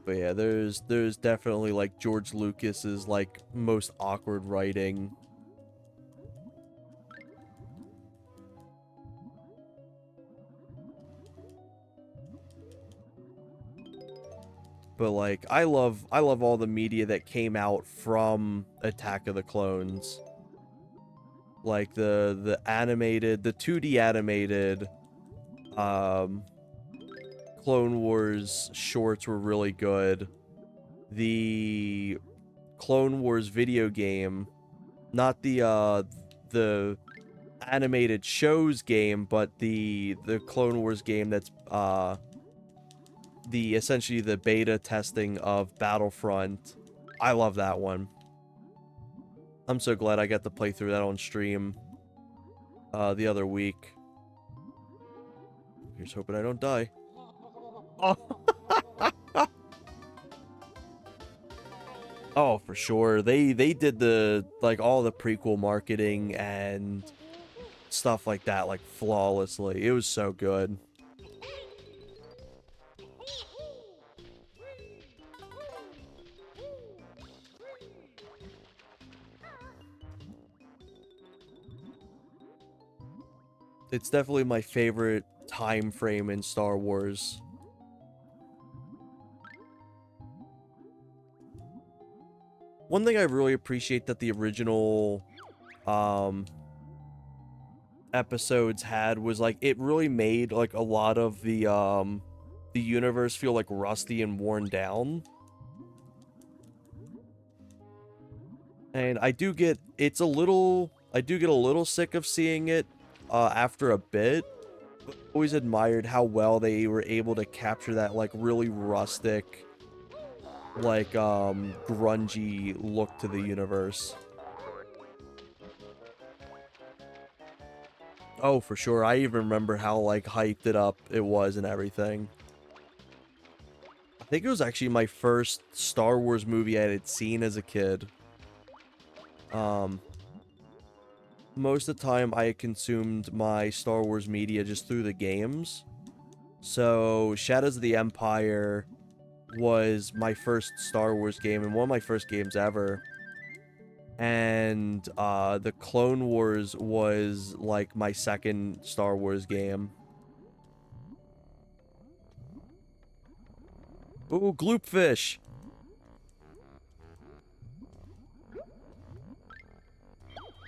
But yeah, there's definitely like George Lucas's like most awkward writing. But like I love all the media that came out from Attack of the Clones. Like the animated, the 2D animated Clone Wars shorts were really good. The Clone Wars video game, not the animated shows game, but the Clone Wars game that's the essentially the beta testing of Battlefront. I love that one. I'm so glad I got to play through that on stream the other week. Here's hoping I don't die. Oh. Oh, for sure. They did the like all the prequel marketing and stuff like that like flawlessly. It was so good. It's definitely my favorite time frame in Star Wars. One thing I really appreciate that the original episodes had was like it really made like a lot of the universe feel like rusty and worn down. And I do get a little sick of seeing it after a bit. But always admired how well they were able to capture that like really rustic, like grungy look to the universe. Oh, for sure. I even remember how like hyped it up it was and everything. I think it was actually my first Star Wars movie I had seen as a kid. Most of the time I had consumed my Star Wars media just through the games. So Shadows of the Empire was my first Star Wars game and one of my first games ever. And the Clone Wars was like my second Star Wars game. Ooh, gloopfish!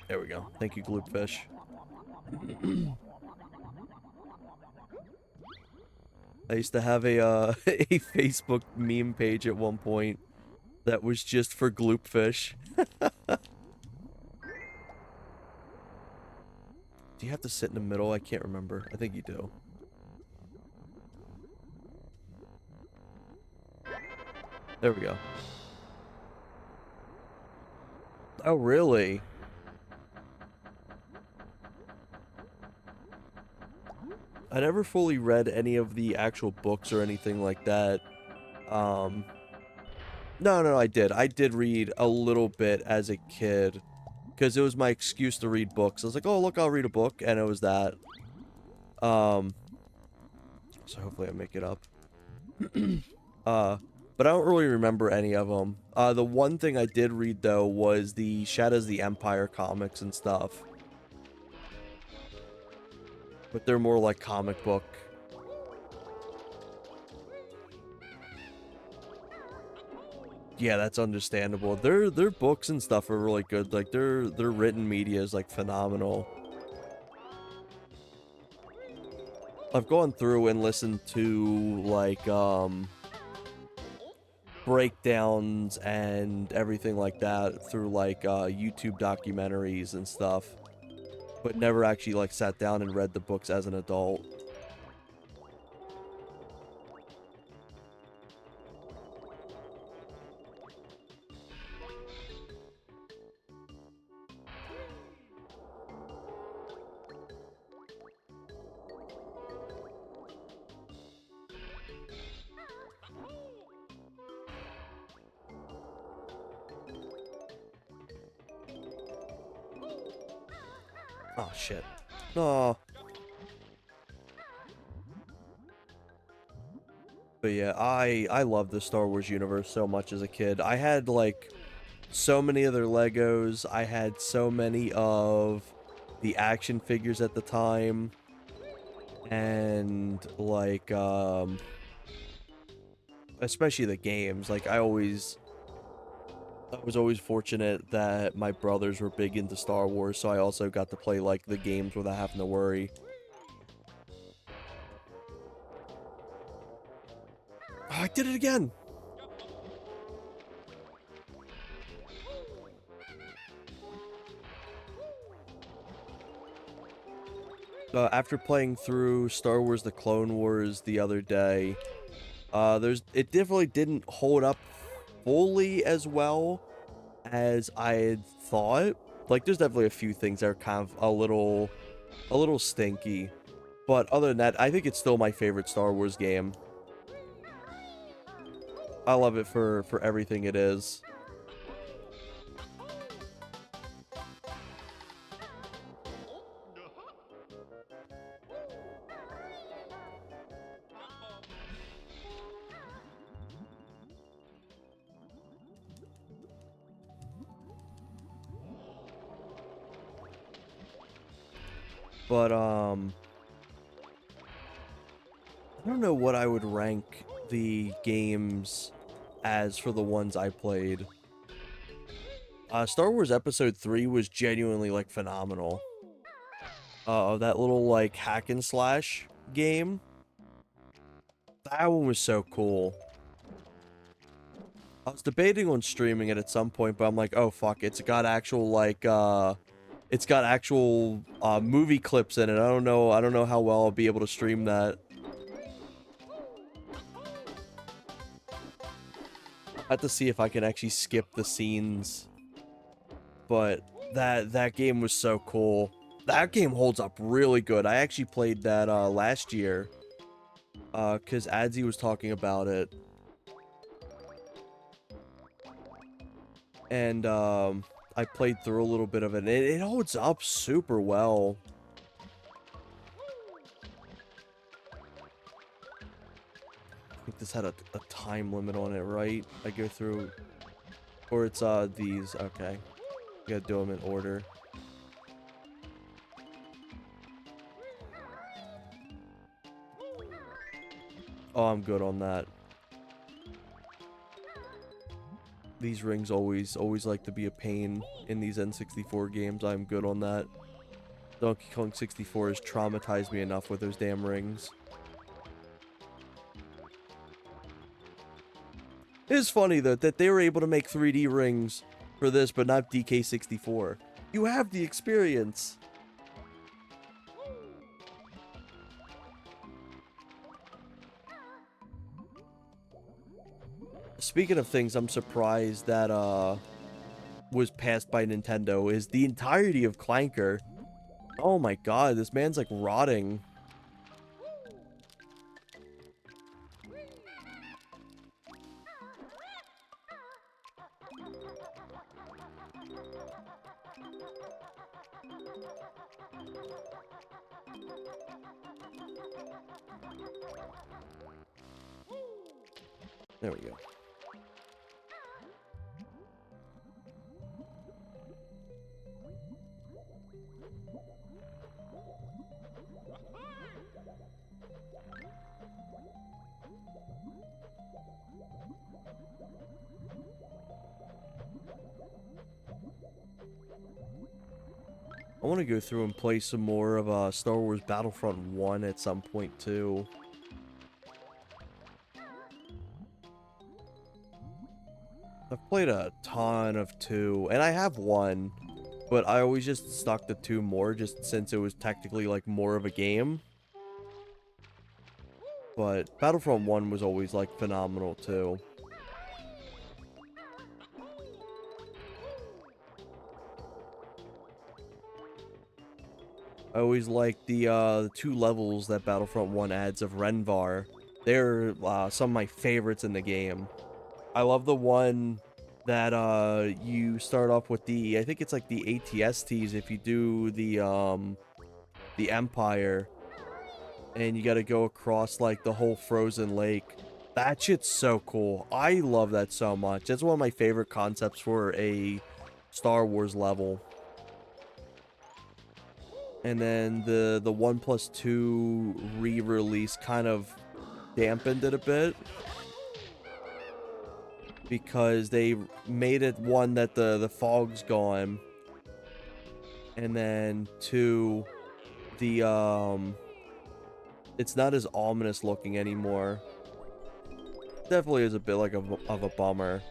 There we go. Thank you, gloopfish. I used to have a a Facebook meme page at one point that was just for gloopfish. Do you have to sit in the middle? I can't remember. I think you do. There we go. Oh, really? I never fully read any of the actual books or anything like that. No, I did. I did read a little bit as a kid. Because it was my excuse to read books. I was like, oh, look, I'll read a book. And it was that. So hopefully I make it up. But I don't really remember any of them. The one thing I did read, though, was the Shadows of the Empire comics and stuff. But they're more like comic book. Yeah, that's understandable. Their books and stuff are really good. Like their written media is like phenomenal. I've gone through and listened to like breakdowns and everything like that through like YouTube documentaries and stuff, but never actually like sat down and read the books as an adult. Oh shit. Oh. But yeah, I love the Star Wars universe so much as a kid. I had like so many other Legos. I had so many of the action figures at the time. And like especially the games. Like I was always fortunate that my brothers were big into Star Wars, so I also got to play like the games without having to worry. Oh, I did it again. After playing through Star Wars The Clone Wars the other day, it definitely didn't hold up fully as well as I had thought. Like, there's definitely a few things that are kind of a little stinky. But other than that, I think it's still my favorite Star Wars game. I love it for everything it is. But I don't know what I would rank the games as for the ones I played. Star Wars Episode 3 was genuinely, like, phenomenal. That little, like, hack and slash game. That one was so cool. I was debating on streaming it at some point, but I'm like, oh, fuck, it's got actual, like, it's got actual, movie clips in it. I don't know how well I'll be able to stream that. I have to see if I can actually skip the scenes. But that game was so cool. That game holds up really good. I actually played that last year. Cause Adzi was talking about it. And I played through a little bit of it. And it holds up super well. I think this had a time limit on it, right? I go through, or it's these. Okay, you gotta do them in order. Oh, I'm good on that. These rings always like to be a pain in these N64 games. I'm good on that. Donkey Kong 64 has traumatized me enough with those damn rings. It is funny, though, that they were able to make 3D rings for this, but not DK64. You have the experience. Speaking of things I'm surprised that was passed by Nintendo is the entirety of Clanker. Oh my god, this man's like rotting. There we go. I want to go through and play some more of Star Wars Battlefront 1 at some point too. I've played a ton of 2, and I have 1, but I always just stuck to 2 more just since it was technically like more of a game. But Battlefront 1 was always like phenomenal too. I always like the 2 levels that Battlefront 1 adds of Renvar. They're some of my favorites in the game. I love the one that you start off with I think it's like the ATSTs if you do the Empire, and you got to go across like the whole frozen lake. That shit's so cool. I love that so much. That's one of my favorite concepts for a Star Wars level. And then the 1+2 re-release kind of dampened it a bit, because they made it one that the fog's gone, and then 2, the it's not as ominous looking anymore. Definitely is a bit like of a bummer.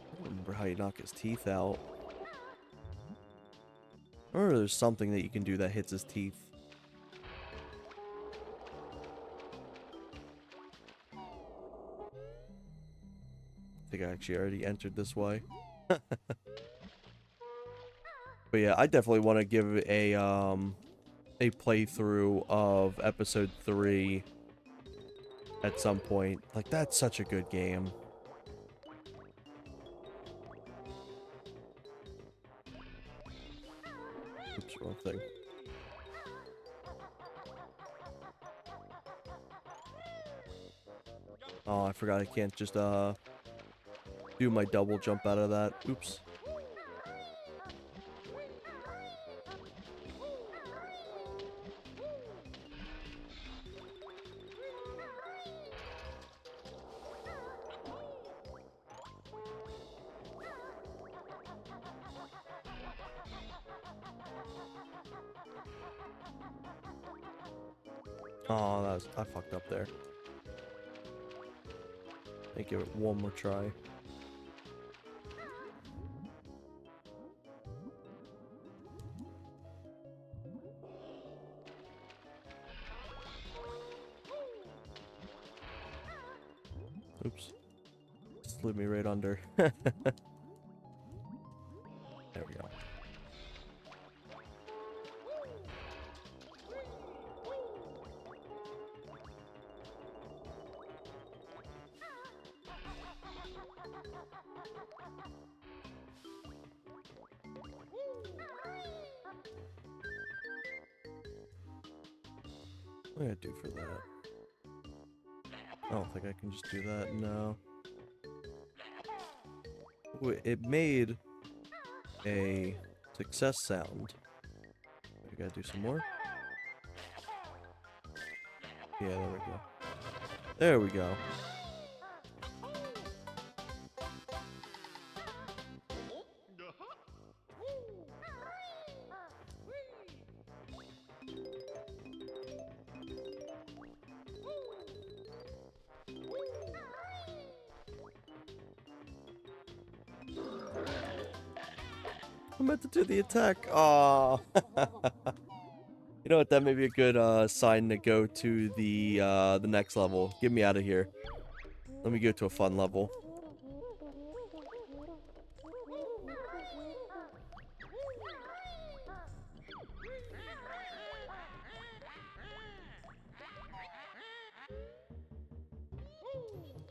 I don't remember how you knock his teeth out. Or there's something that you can do that hits his teeth. I think I actually already entered this way. But yeah, I definitely want to give a playthrough of episode 3 at some point. Like, that's such a good game. Oops, wrong thing. Oh, I forgot I can't just do my double jump out of that. Oops. Oh, I fucked up there. Let me give it one more try. Oops. Slid me right under. There we go. What do I do for that? I don't think I can just do that, no. Wait, it made a success sound. We gotta do some more. Yeah, there we go. There we go. I meant to do the attack. Aww. You know what? That may be a good sign to go to the next level. Get me out of here. Let me go to a fun level.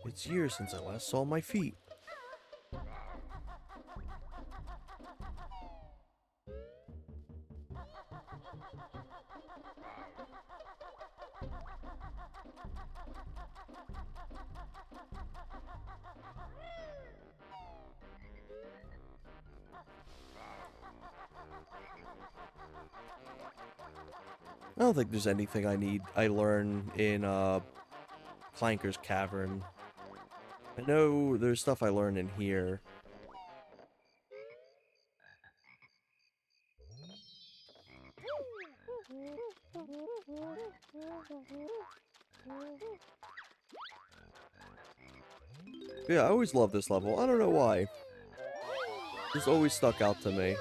It's years since I last saw my feet. I don't think there's anything I learn in Clanker's Cavern. I know there's stuff I learn in here. Yeah, I always love this level. I don't know why. This always stuck out to me.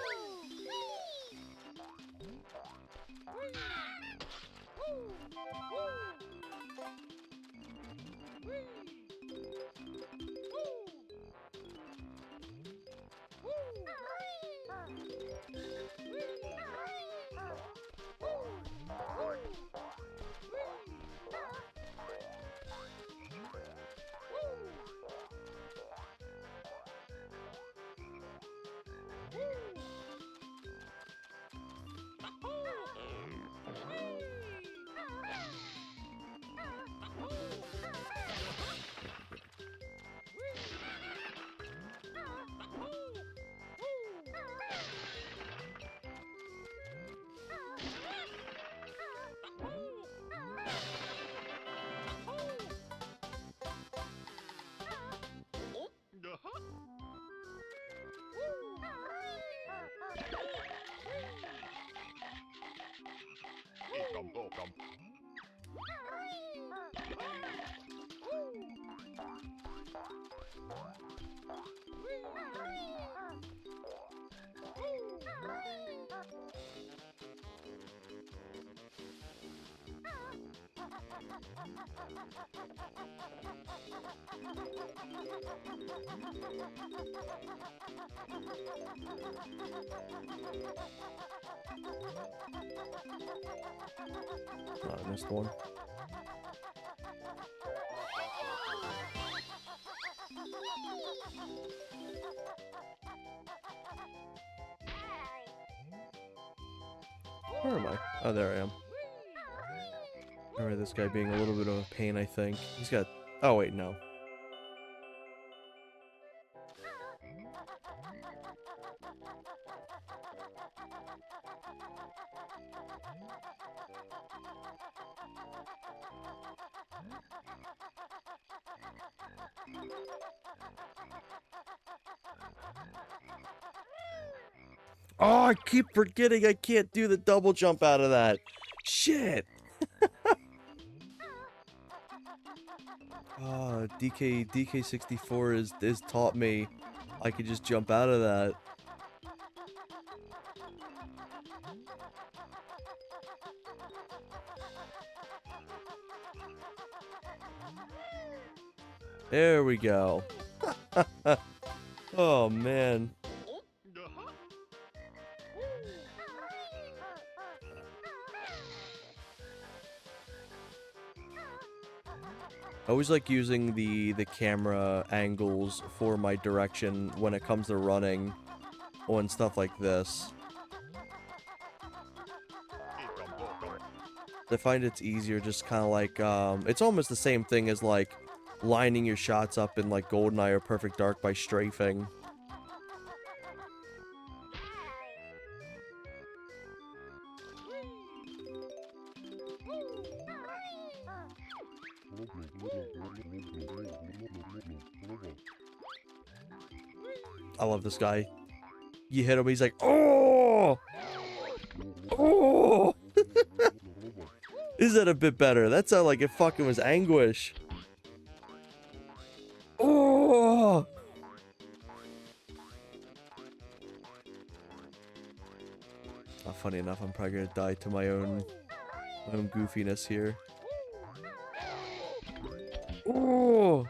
Oh, I missed one. Where am I? Oh, there I am. I remember this guy being a little bit of a pain, I think. He's got... Oh, wait, no. Oh, I keep forgetting I can't do the double jump out of that. Shit. Oh, DK64 is taught me I could just jump out of that. There we go. Oh, man. I always like using the camera angles for my direction when it comes to running on stuff like this. I find it's easier just kind of like, it's almost the same thing as like lining your shots up in like GoldenEye or Perfect Dark by strafing. I love this guy. You hit him, he's like, oh! Oh! Is that a bit better? That sounded like it fucking was anguish. Oh! Funny enough, I'm probably gonna die to my own goofiness here. Oh!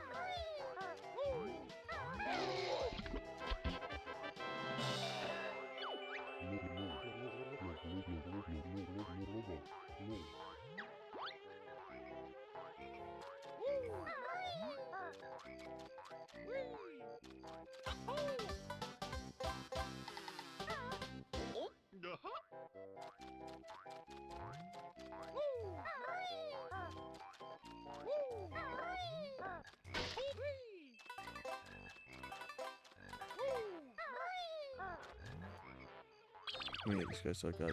Let me get these guys, so I got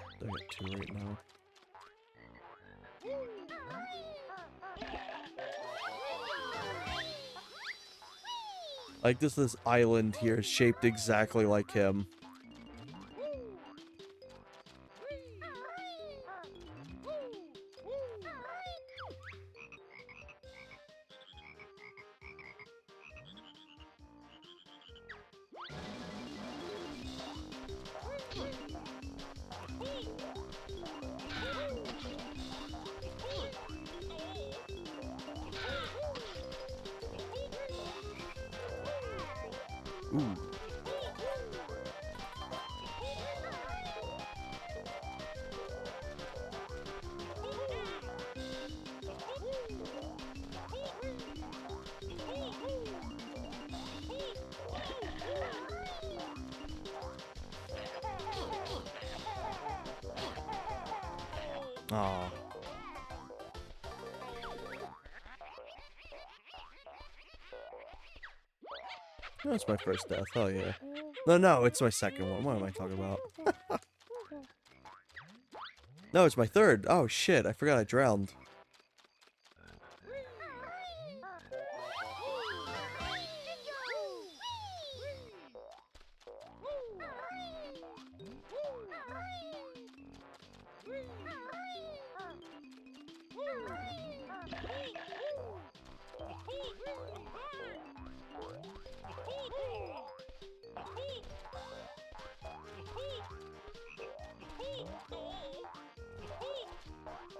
2 right now. Like this island here is shaped exactly like him. Ooh. Aw. No, it's my first death. Oh, yeah. No, it's my second one. What am I talking about? No, it's my third. Oh, shit. I forgot I drowned.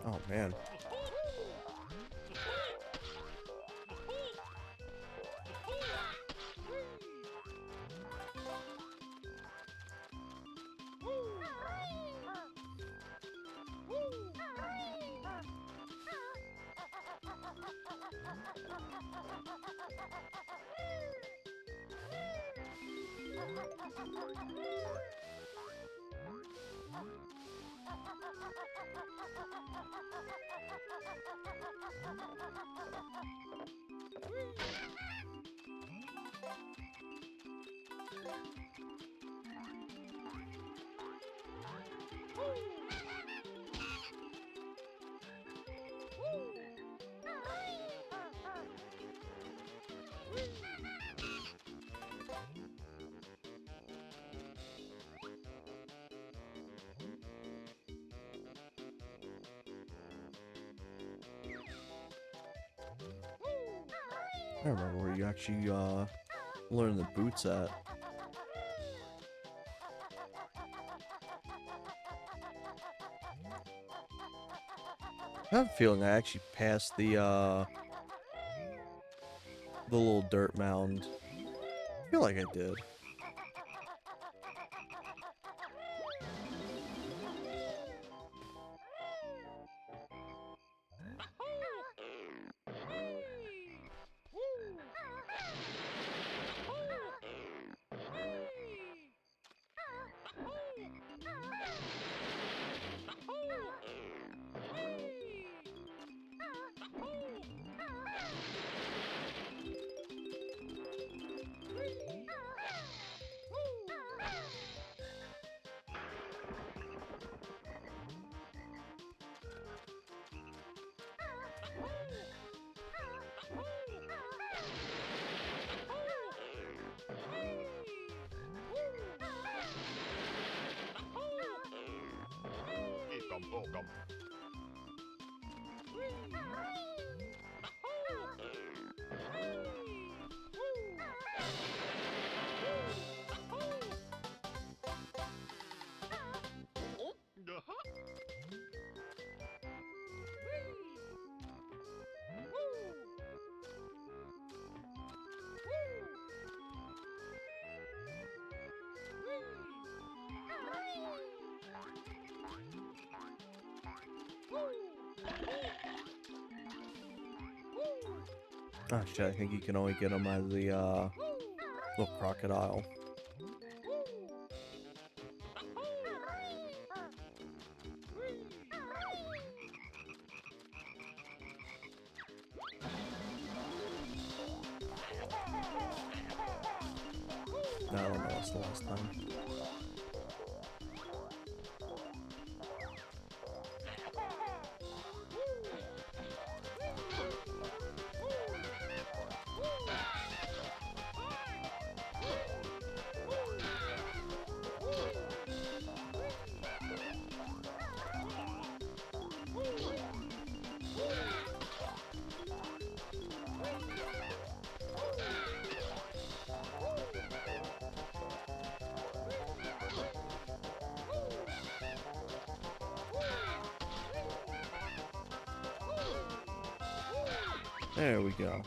Oh, man. I remember where you actually learn the boots at. I have a feeling I actually passed the little dirt mound. I feel like I did. Oh shit, I think you can only get them out of the little crocodile. I don't know, that's the last time. There we go.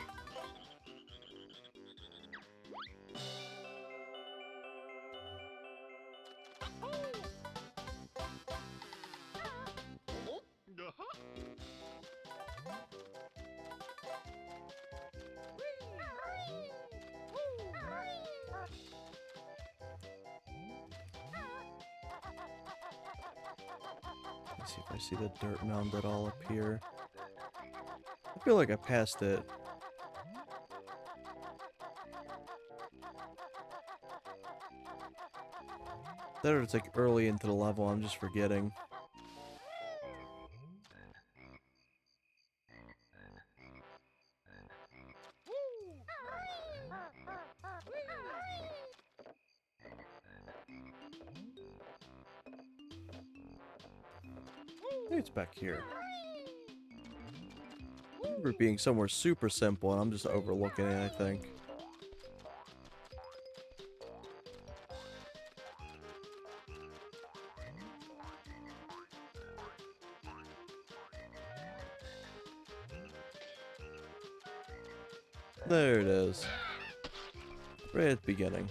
Let's see if I see the dirt mound at all up here. I feel like I passed it. That or it's like early into the level, I'm just forgetting. Maybe it's back here. I remember it being somewhere super simple and I'm just overlooking it, I think. There it is. Right at the beginning.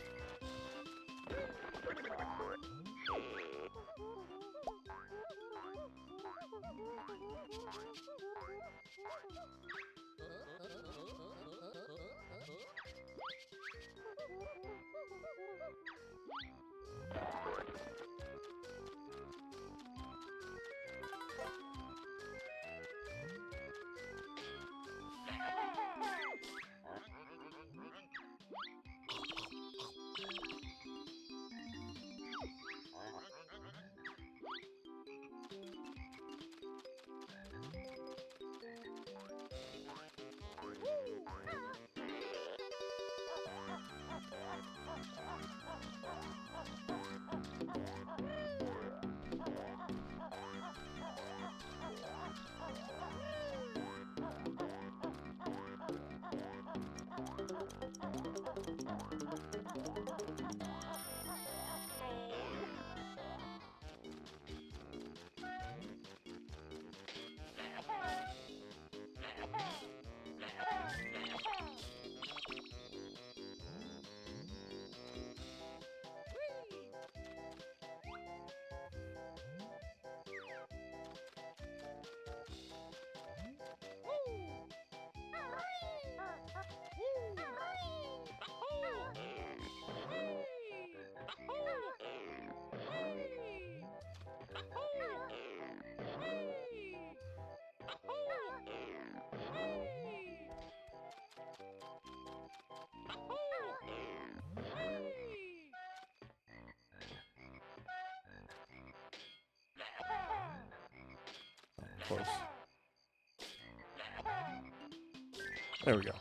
close. There we go.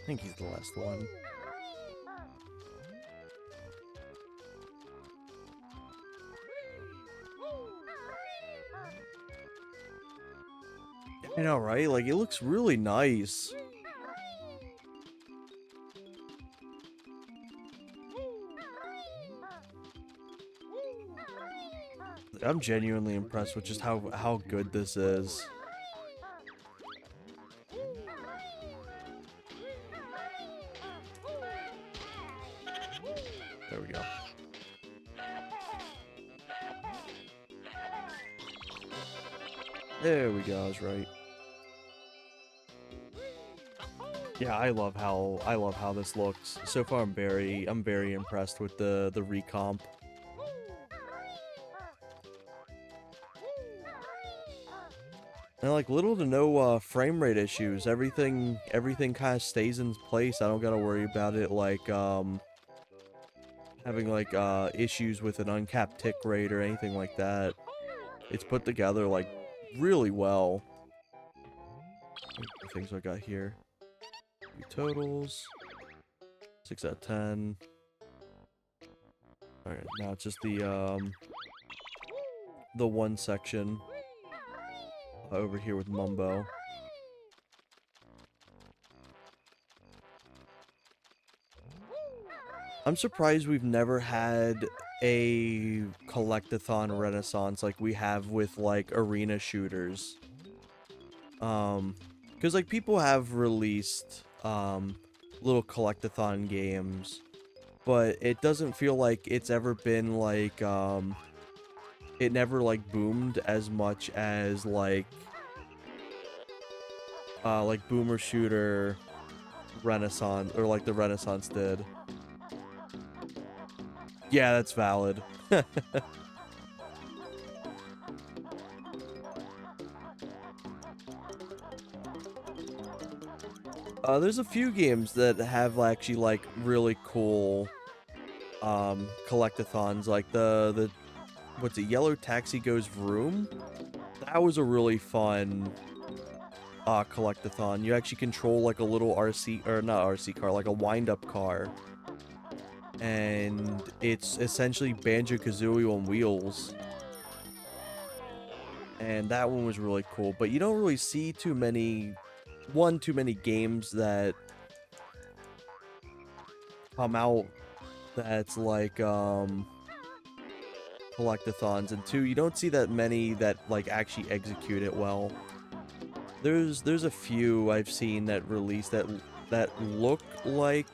I think he's the last one. I know, right? Like, it looks really nice. I'm genuinely impressed with just how good this is. There we go. There we go, I was right. Yeah, I love how this looks. So far I'm very impressed with the recomp. And like little to no frame rate issues. Everything kind of stays in place. I don't gotta worry about it like having like issues with an uncapped tick rate or anything like that. It's put together like really well. The things I got here. Totals 6 out of 10. All right, now it's just the one section over here with Mumbo. I'm surprised we've never had a collectathon renaissance like we have with like arena shooters. Because like people have released little collectathon games, but it doesn't feel like it's ever been like it never like boomed as much as like Boomer Shooter Renaissance, or like the Renaissance did. Yeah, that's valid. There's a few games that have actually like really cool collectathons, like the what's it, Yellow Taxi Goes Vroom? That was a really fun collectathon. You actually control like a little RC, or not RC car, like a wind-up car. And it's essentially Banjo Kazooie on wheels. And that one was really cool, but you don't really see too many games that come out that's like collectathons, and two, you don't see that many that like actually execute it well. There's a few I've seen that release that look like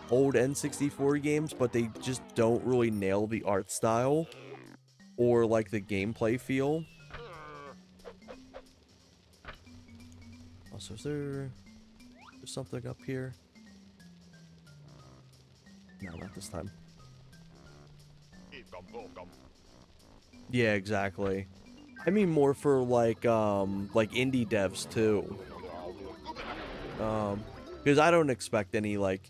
old N64 games, but they just don't really nail the art style or like the gameplay feel. Also, is there's something up here? No, not this time. Yeah, exactly. I mean more for like indie devs too. Because I don't expect any like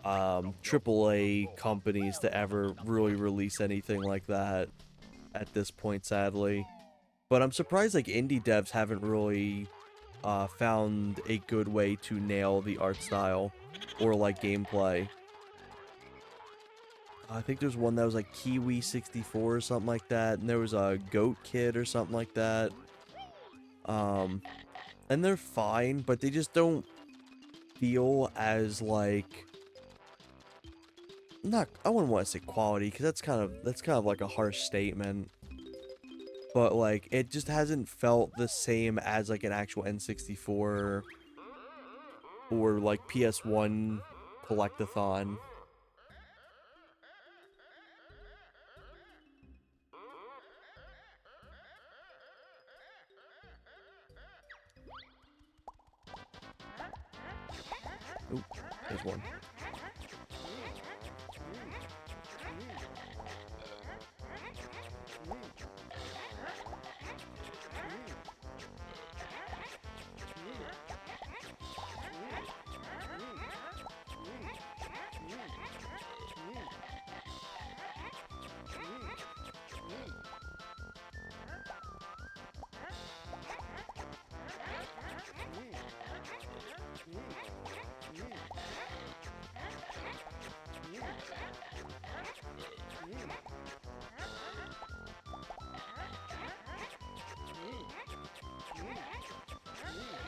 AAA companies to ever really release anything like that at this point, sadly. But I'm surprised like indie devs haven't really found a good way to nail the art style or like gameplay. I think there's one that was like Kiwi 64 or something like that, and there was a Goat Kid or something like that. And they're fine, but they just don't feel as like, not, I wouldn't want to say quality, because that's kind of like a harsh statement. But like it just hasn't felt the same as like an actual N64 or like PS1 collectathon. Ooh, there's one.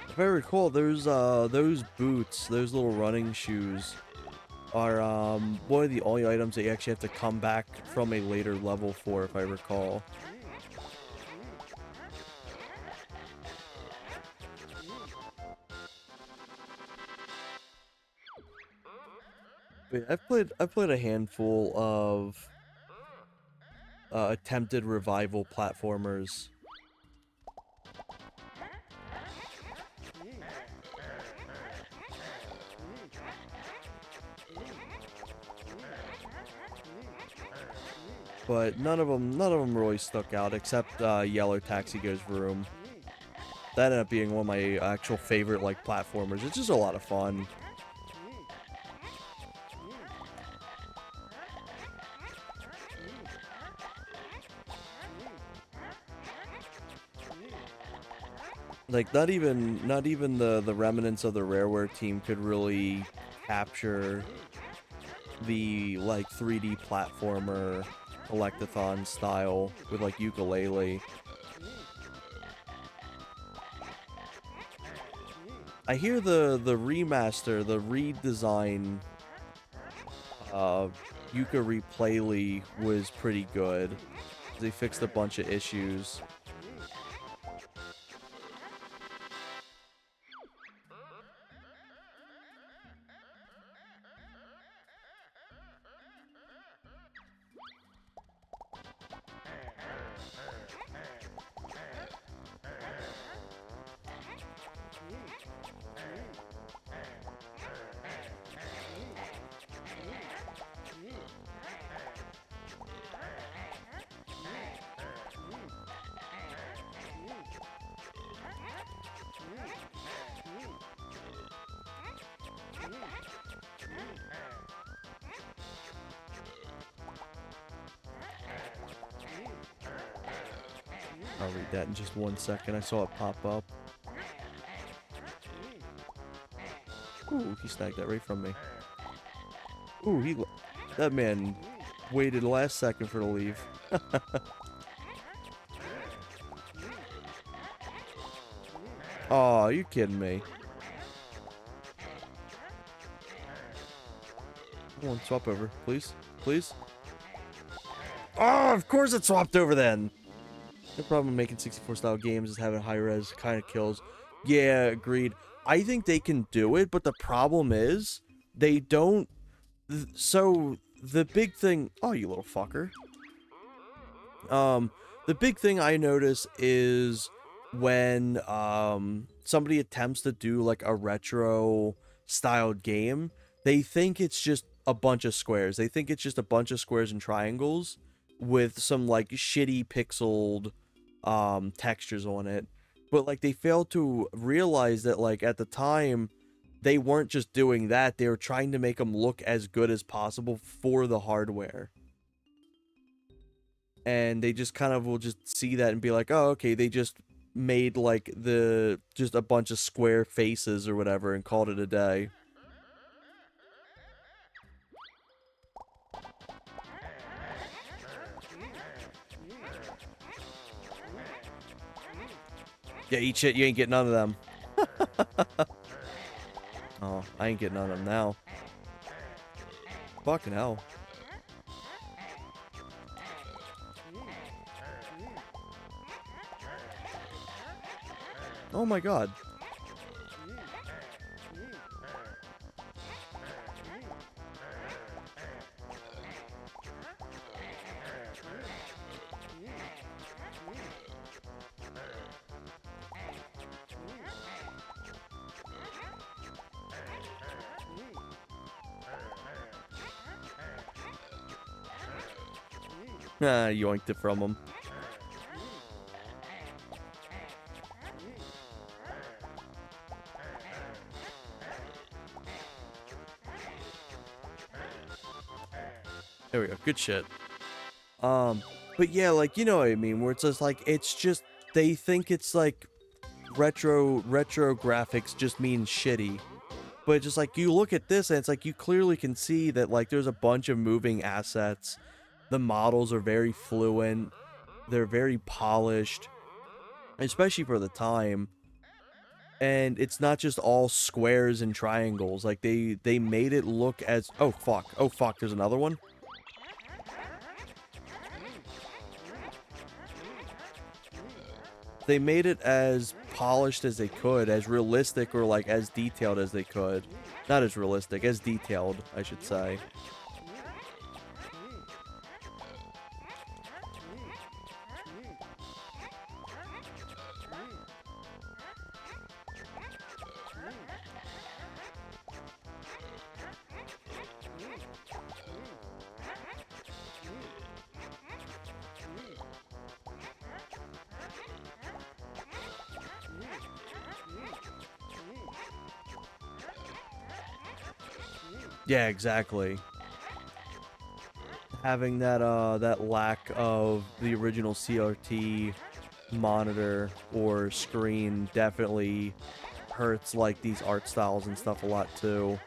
If I recall, those boots, those little running shoes, are one of the only items that you actually have to come back from a later level for, if I recall. But I've played a handful of attempted revival platformers. But none of them really stuck out, except Yellow Taxi Goes Vroom. That ended up being one of my actual favorite, like, platformers. It's just a lot of fun. Like, not even the remnants of the Rareware team could really capture the, like, 3D platformer collectathon style with, like, Ukulele. I hear the remaster, the redesign, Yuka Replayly was pretty good. They fixed a bunch of issues. I'll read that in just 1 second. I saw it pop up. Ooh, he snagged that right from me. Ooh, that man waited the last second for the leave. Aw, you kidding me? Come on, swap over, please, please. Oh, of course it swapped over then. The problem making 64 style games is having high res kind of kills. Yeah, agreed. I think they can do it, but the problem is they don't. So the big thing. Oh, you little fucker. The big thing I notice is when somebody attempts to do like a retro styled game, they think it's just a bunch of squares. They think it's just a bunch of squares and triangles with some like shitty pixeled textures on it. But like they fail to realize that like at the time they weren't just doing that, they were trying to make them look as good as possible for the hardware. And they just kind of will just see that and be like, oh, okay, they just made like just a bunch of square faces or whatever and called it a day. Yeah, eat shit, you ain't getting none of them. Oh, I ain't getting none of them now. Fucking hell. Oh my god. Ah, yoinked it from him. There we go. Good shit. But yeah, like, you know what I mean, where it's just like, it's just, they think it's like retro graphics just means shitty. But just like, you look at this and it's like, you clearly can see that like there's a bunch of moving assets. The models are very fluent. They're very polished, especially for the time. And it's not just all squares and triangles. Like they made it look as, oh fuck, there's another one. They made it as polished as they could, as realistic or like as detailed as they could. Not as realistic, as detailed, I should say. Yeah, exactly. Having that that lack of the original CRT monitor or screen definitely hurts like these art styles and stuff a lot too.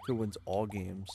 Who wins all games?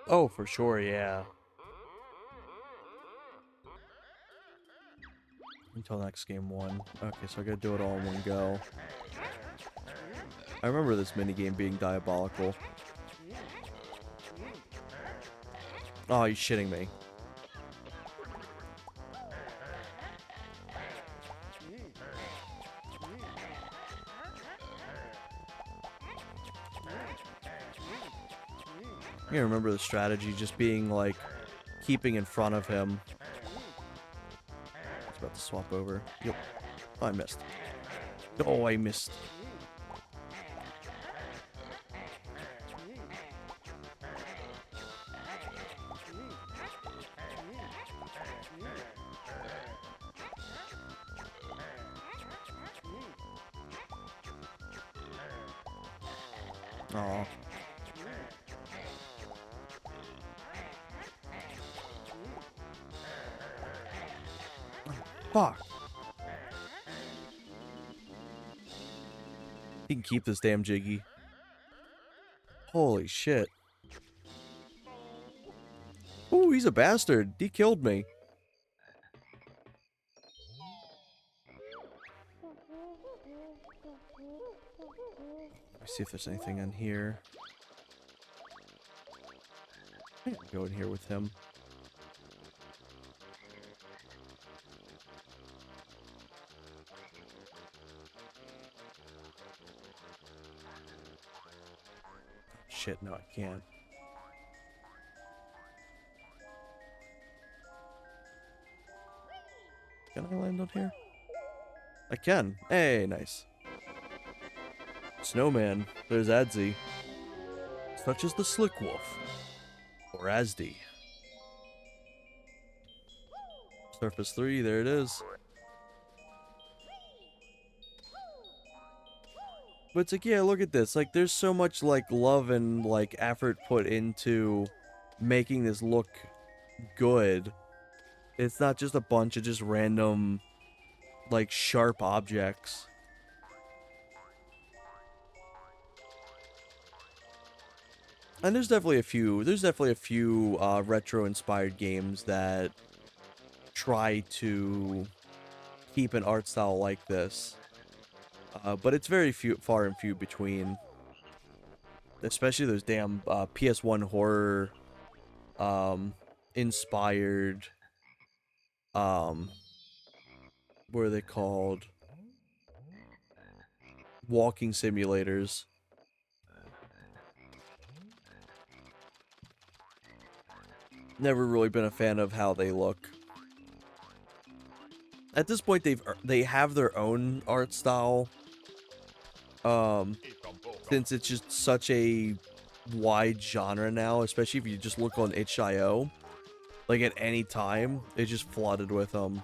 Oh, for sure, yeah. Until next game 1. Okay, so I gotta do it all in one go. I remember this minigame being diabolical. Oh, you're shitting me. I remember the strategy just being like keeping in front of him. I was about to swap over. Yep. Oh, I missed. Oh, I missed. Oh. Fuck. He can keep this damn Jiggy. Holy shit. Ooh, he's a bastard. He killed me. Let me see if there's anything in here. Go in here with him. Shit, no, I can't. Can I land on here? I can. Hey, nice. Snowman. There's Adzi. Such as the Slick Wolf. Or Asdi. Surface 3, there it is. But it's like, yeah, look at this. Like, there's so much, like, love and, like, effort put into making this look good. It's not just a bunch of just random, like, sharp objects. And there's definitely a few retro-inspired games that try to keep an art style like this. But it's very far and few between. Especially those damn PS1 horror inspired, what are they called? Walking simulators. Never really been a fan of how they look. At this point, they have their own art style. Since it's just such a wide genre now, especially if you just look on itch.io, like at any time, it's just flooded with them.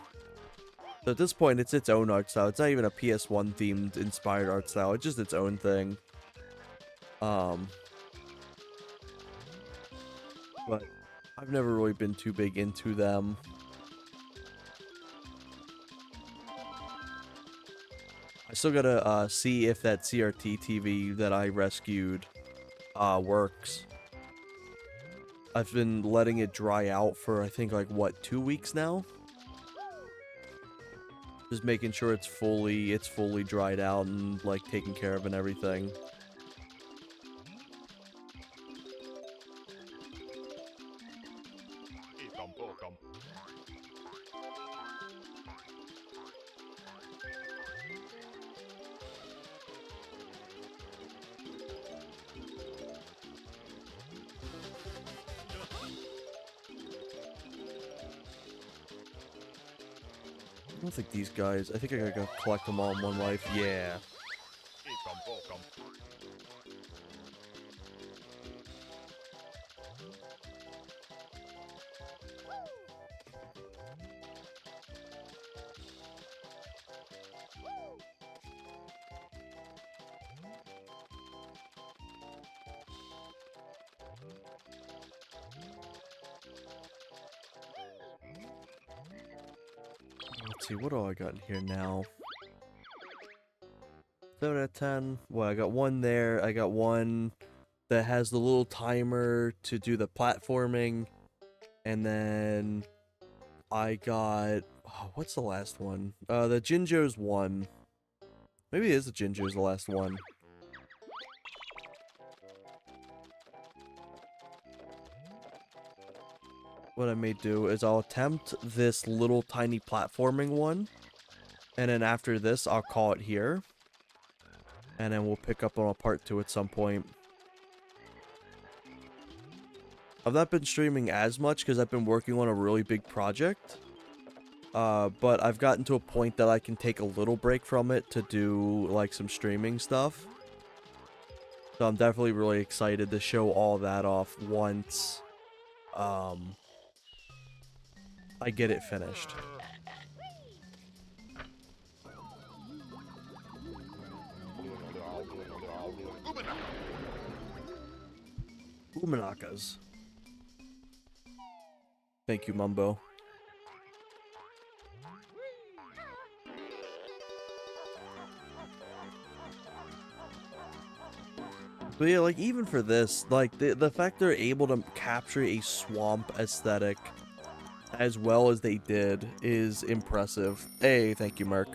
So at this point, it's its own art style. It's not even a PS1 themed inspired art style. It's just its own thing. But I've never really been too big into them. I still gotta see if that CRT TV that I rescued works. I've been letting it dry out for, I think, like, what, 2 weeks now? Just making sure it's fully dried out and, like, taken care of and everything. I don't think these guys, I think I gotta collect them all in one life. Yeah. Let's see, what do I got in here now? 7 out of 10. Well, I got one there. I got one that has the little timer to do the platforming. And then I got... Oh, what's the last one? The Jinjo's one. Maybe it is the Jinjo's the last one. What I may do is I'll attempt this little tiny platforming one. And then after this, I'll call it here. And then we'll pick up on a part 2 at some point. I've not been streaming as much because I've been working on a really big project. But I've gotten to a point that I can take a little break from it to do, like, some streaming stuff. So I'm definitely really excited to show all that off once I get it finished. Umanakas. Thank you, Mumbo. But yeah, like, even for this, like, the fact they're able to capture a swamp aesthetic as well as they did is impressive. Hey, thank you, Merc.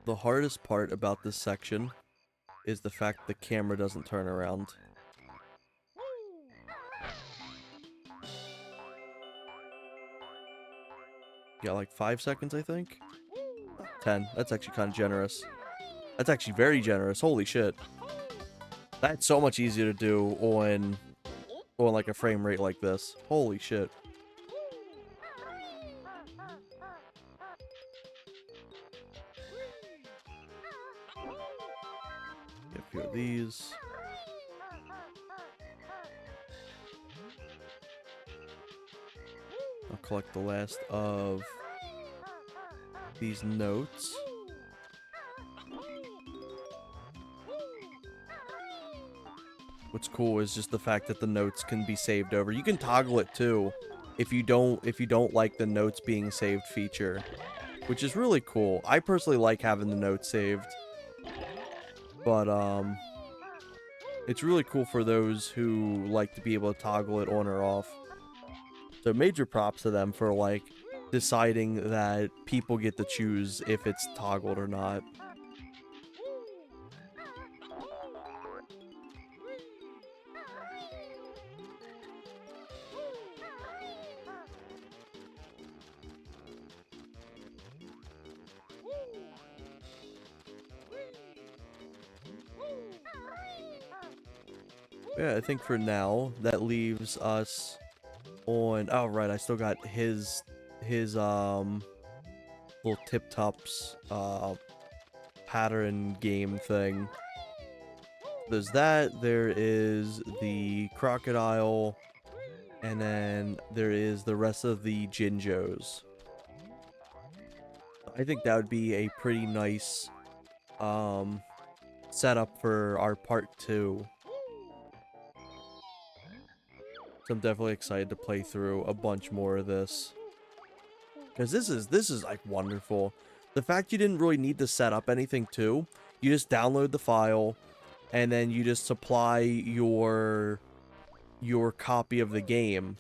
The hardest part about this section is the fact the camera doesn't turn around. Got like 5 seconds, I think? 10. That's actually kind of generous. That's actually very generous. Holy shit. That's so much easier to do on like a frame rate like this. Holy shit. Get a few of these. I'll collect the last of these notes. What's cool is just the fact that the notes can be saved over. You can toggle it too if you don't like the notes being saved feature, which is really cool. I personally like having the notes saved. But it's really cool for those who like to be able to toggle it on or off. So major props to them for like deciding that people get to choose if it's toggled or not. Yeah, I think for now that leaves us on. Oh right, I still got his little Tip Tops pattern game thing. There's that. There is the crocodile, and then there is the rest of the Jinjos. I think that would be a pretty nice setup for our part 2. So I'm definitely excited to play through a bunch more of this. Because this is like wonderful. The fact you didn't really need to set up anything too. You just download the file and then you just supply your copy of the game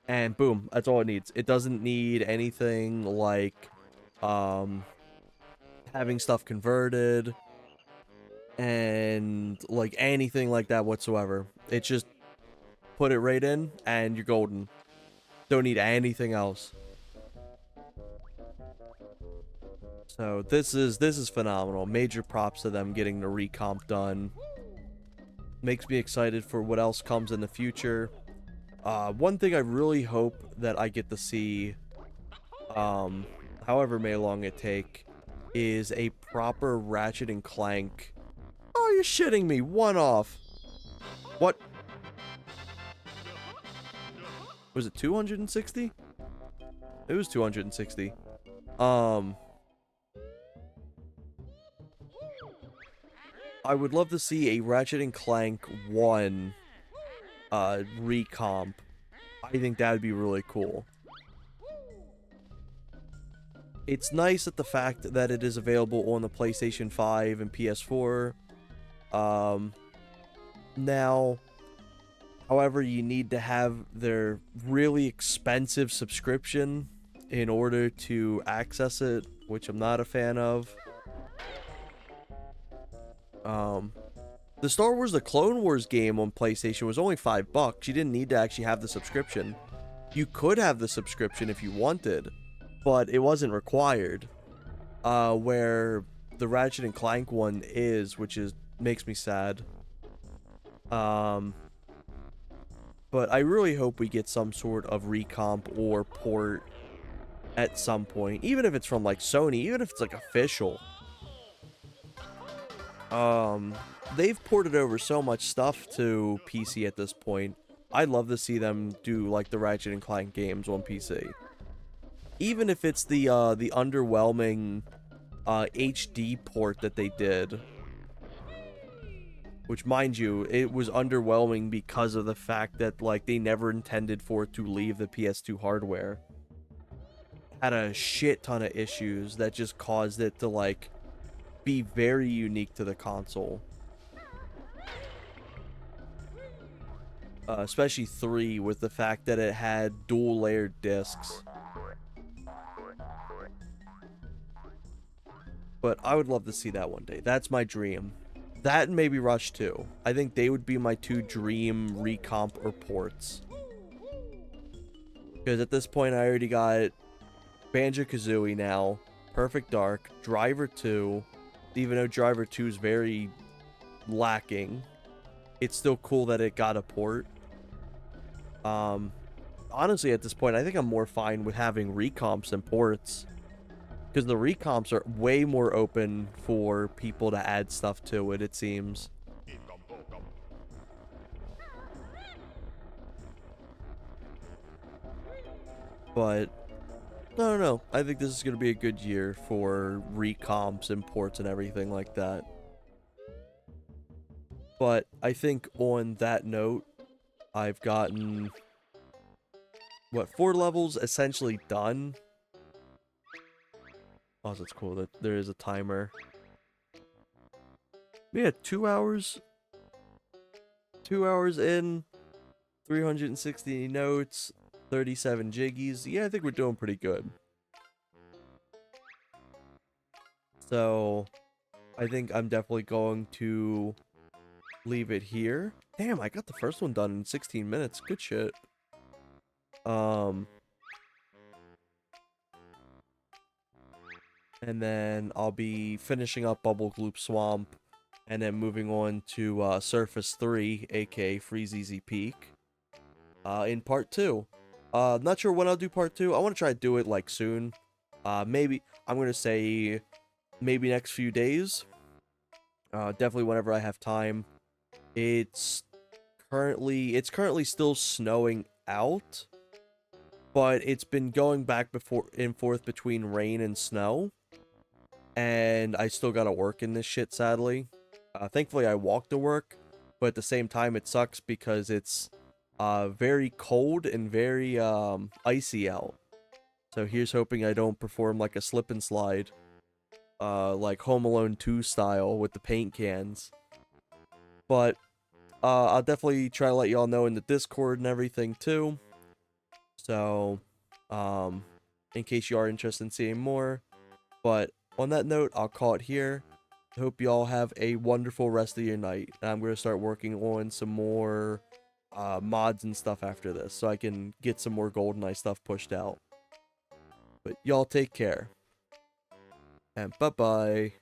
and boom, that's all it needs. It doesn't need anything like having stuff converted and like anything like that whatsoever. It's just put it right in and you're golden. Don't need anything else. So this is phenomenal. Major props to them getting the recomp done. Makes me excited for what else comes in the future. One thing I really hope that I get to see, however may long it take, is a proper Ratchet and Clank. Oh, you're shitting me. One off. What? Was it 260? It was 260. I would love to see a Ratchet and Clank 1 recomp. I think that would be really cool. It's nice at the fact that it is available on the PlayStation 5 and PS4. Now, however, you need to have their really expensive subscription in order to access it, which I'm not a fan of. The Star Wars The Clone Wars game on PlayStation was only $5. You didn't need to actually have the subscription. You could have the subscription if you wanted, but it wasn't required. Where the Ratchet and Clank one is, which makes me sad. But I really hope we get some sort of recomp or port at some point, even if it's from like Sony, even if it's like official. They've ported over so much stuff to PC at this point. I'd love to see them do like the Ratchet and Clank games on PC. Even if it's the underwhelming HD port that they did. Which, mind you, it was underwhelming because of the fact that like they never intended for it to leave the PS2 hardware. Had a shit ton of issues that just caused it to like be very unique to the console. Especially 3 with the fact that it had dual layered discs. But I would love to see that one day. That's my dream. That and maybe Rush 2. I think they would be my 2 dream recomp or ports. Because at this point I already got Banjo Kazooie now, Perfect Dark, Driver 2. Even though Driver 2 is very lacking, it's still cool that it got a port. Honestly, at this point, I think I'm more fine with having recomps than ports. Because the recomps are way more open for people to add stuff to it, it seems. But no, no, no. I think this is going to be a good year for recomps, imports, and everything like that. But I think on that note, I've gotten, what, 4 levels essentially done. Oh, that's cool that there is a timer. Yeah, 2 hours. 2 hours in, 360 notes, 37 jiggies. Yeah, I think we're doing pretty good. So, I think I'm definitely going to leave it here. Damn, I got the first one done in 16 minutes. Good shit. Um, and then I'll be finishing up Bubble Gloop Swamp, and then moving on to Surface 3, aka Freeze Easy Peak, in part 2. Not sure when I'll do part 2. I want to try to do it like soon. Maybe I'm gonna say maybe next few days. Definitely whenever I have time. It's currently still snowing out, but it's been going back before and forth between rain and snow, and I still gotta work in this shit, sadly. Thankfully I walk to work, but at the same time it sucks because it's very cold and very icy out. So here's hoping I don't perform like a slip and slide, like Home Alone 2 style with the paint cans. But I'll definitely try to let y'all know in the Discord and everything too. So, in case you are interested in seeing more. But on that note, I'll call it here. I hope y'all have a wonderful rest of your night. And I'm going to start working on some more mods and stuff after this, so I can get some more GoldenEye stuff pushed out. But y'all take care. And bye-bye.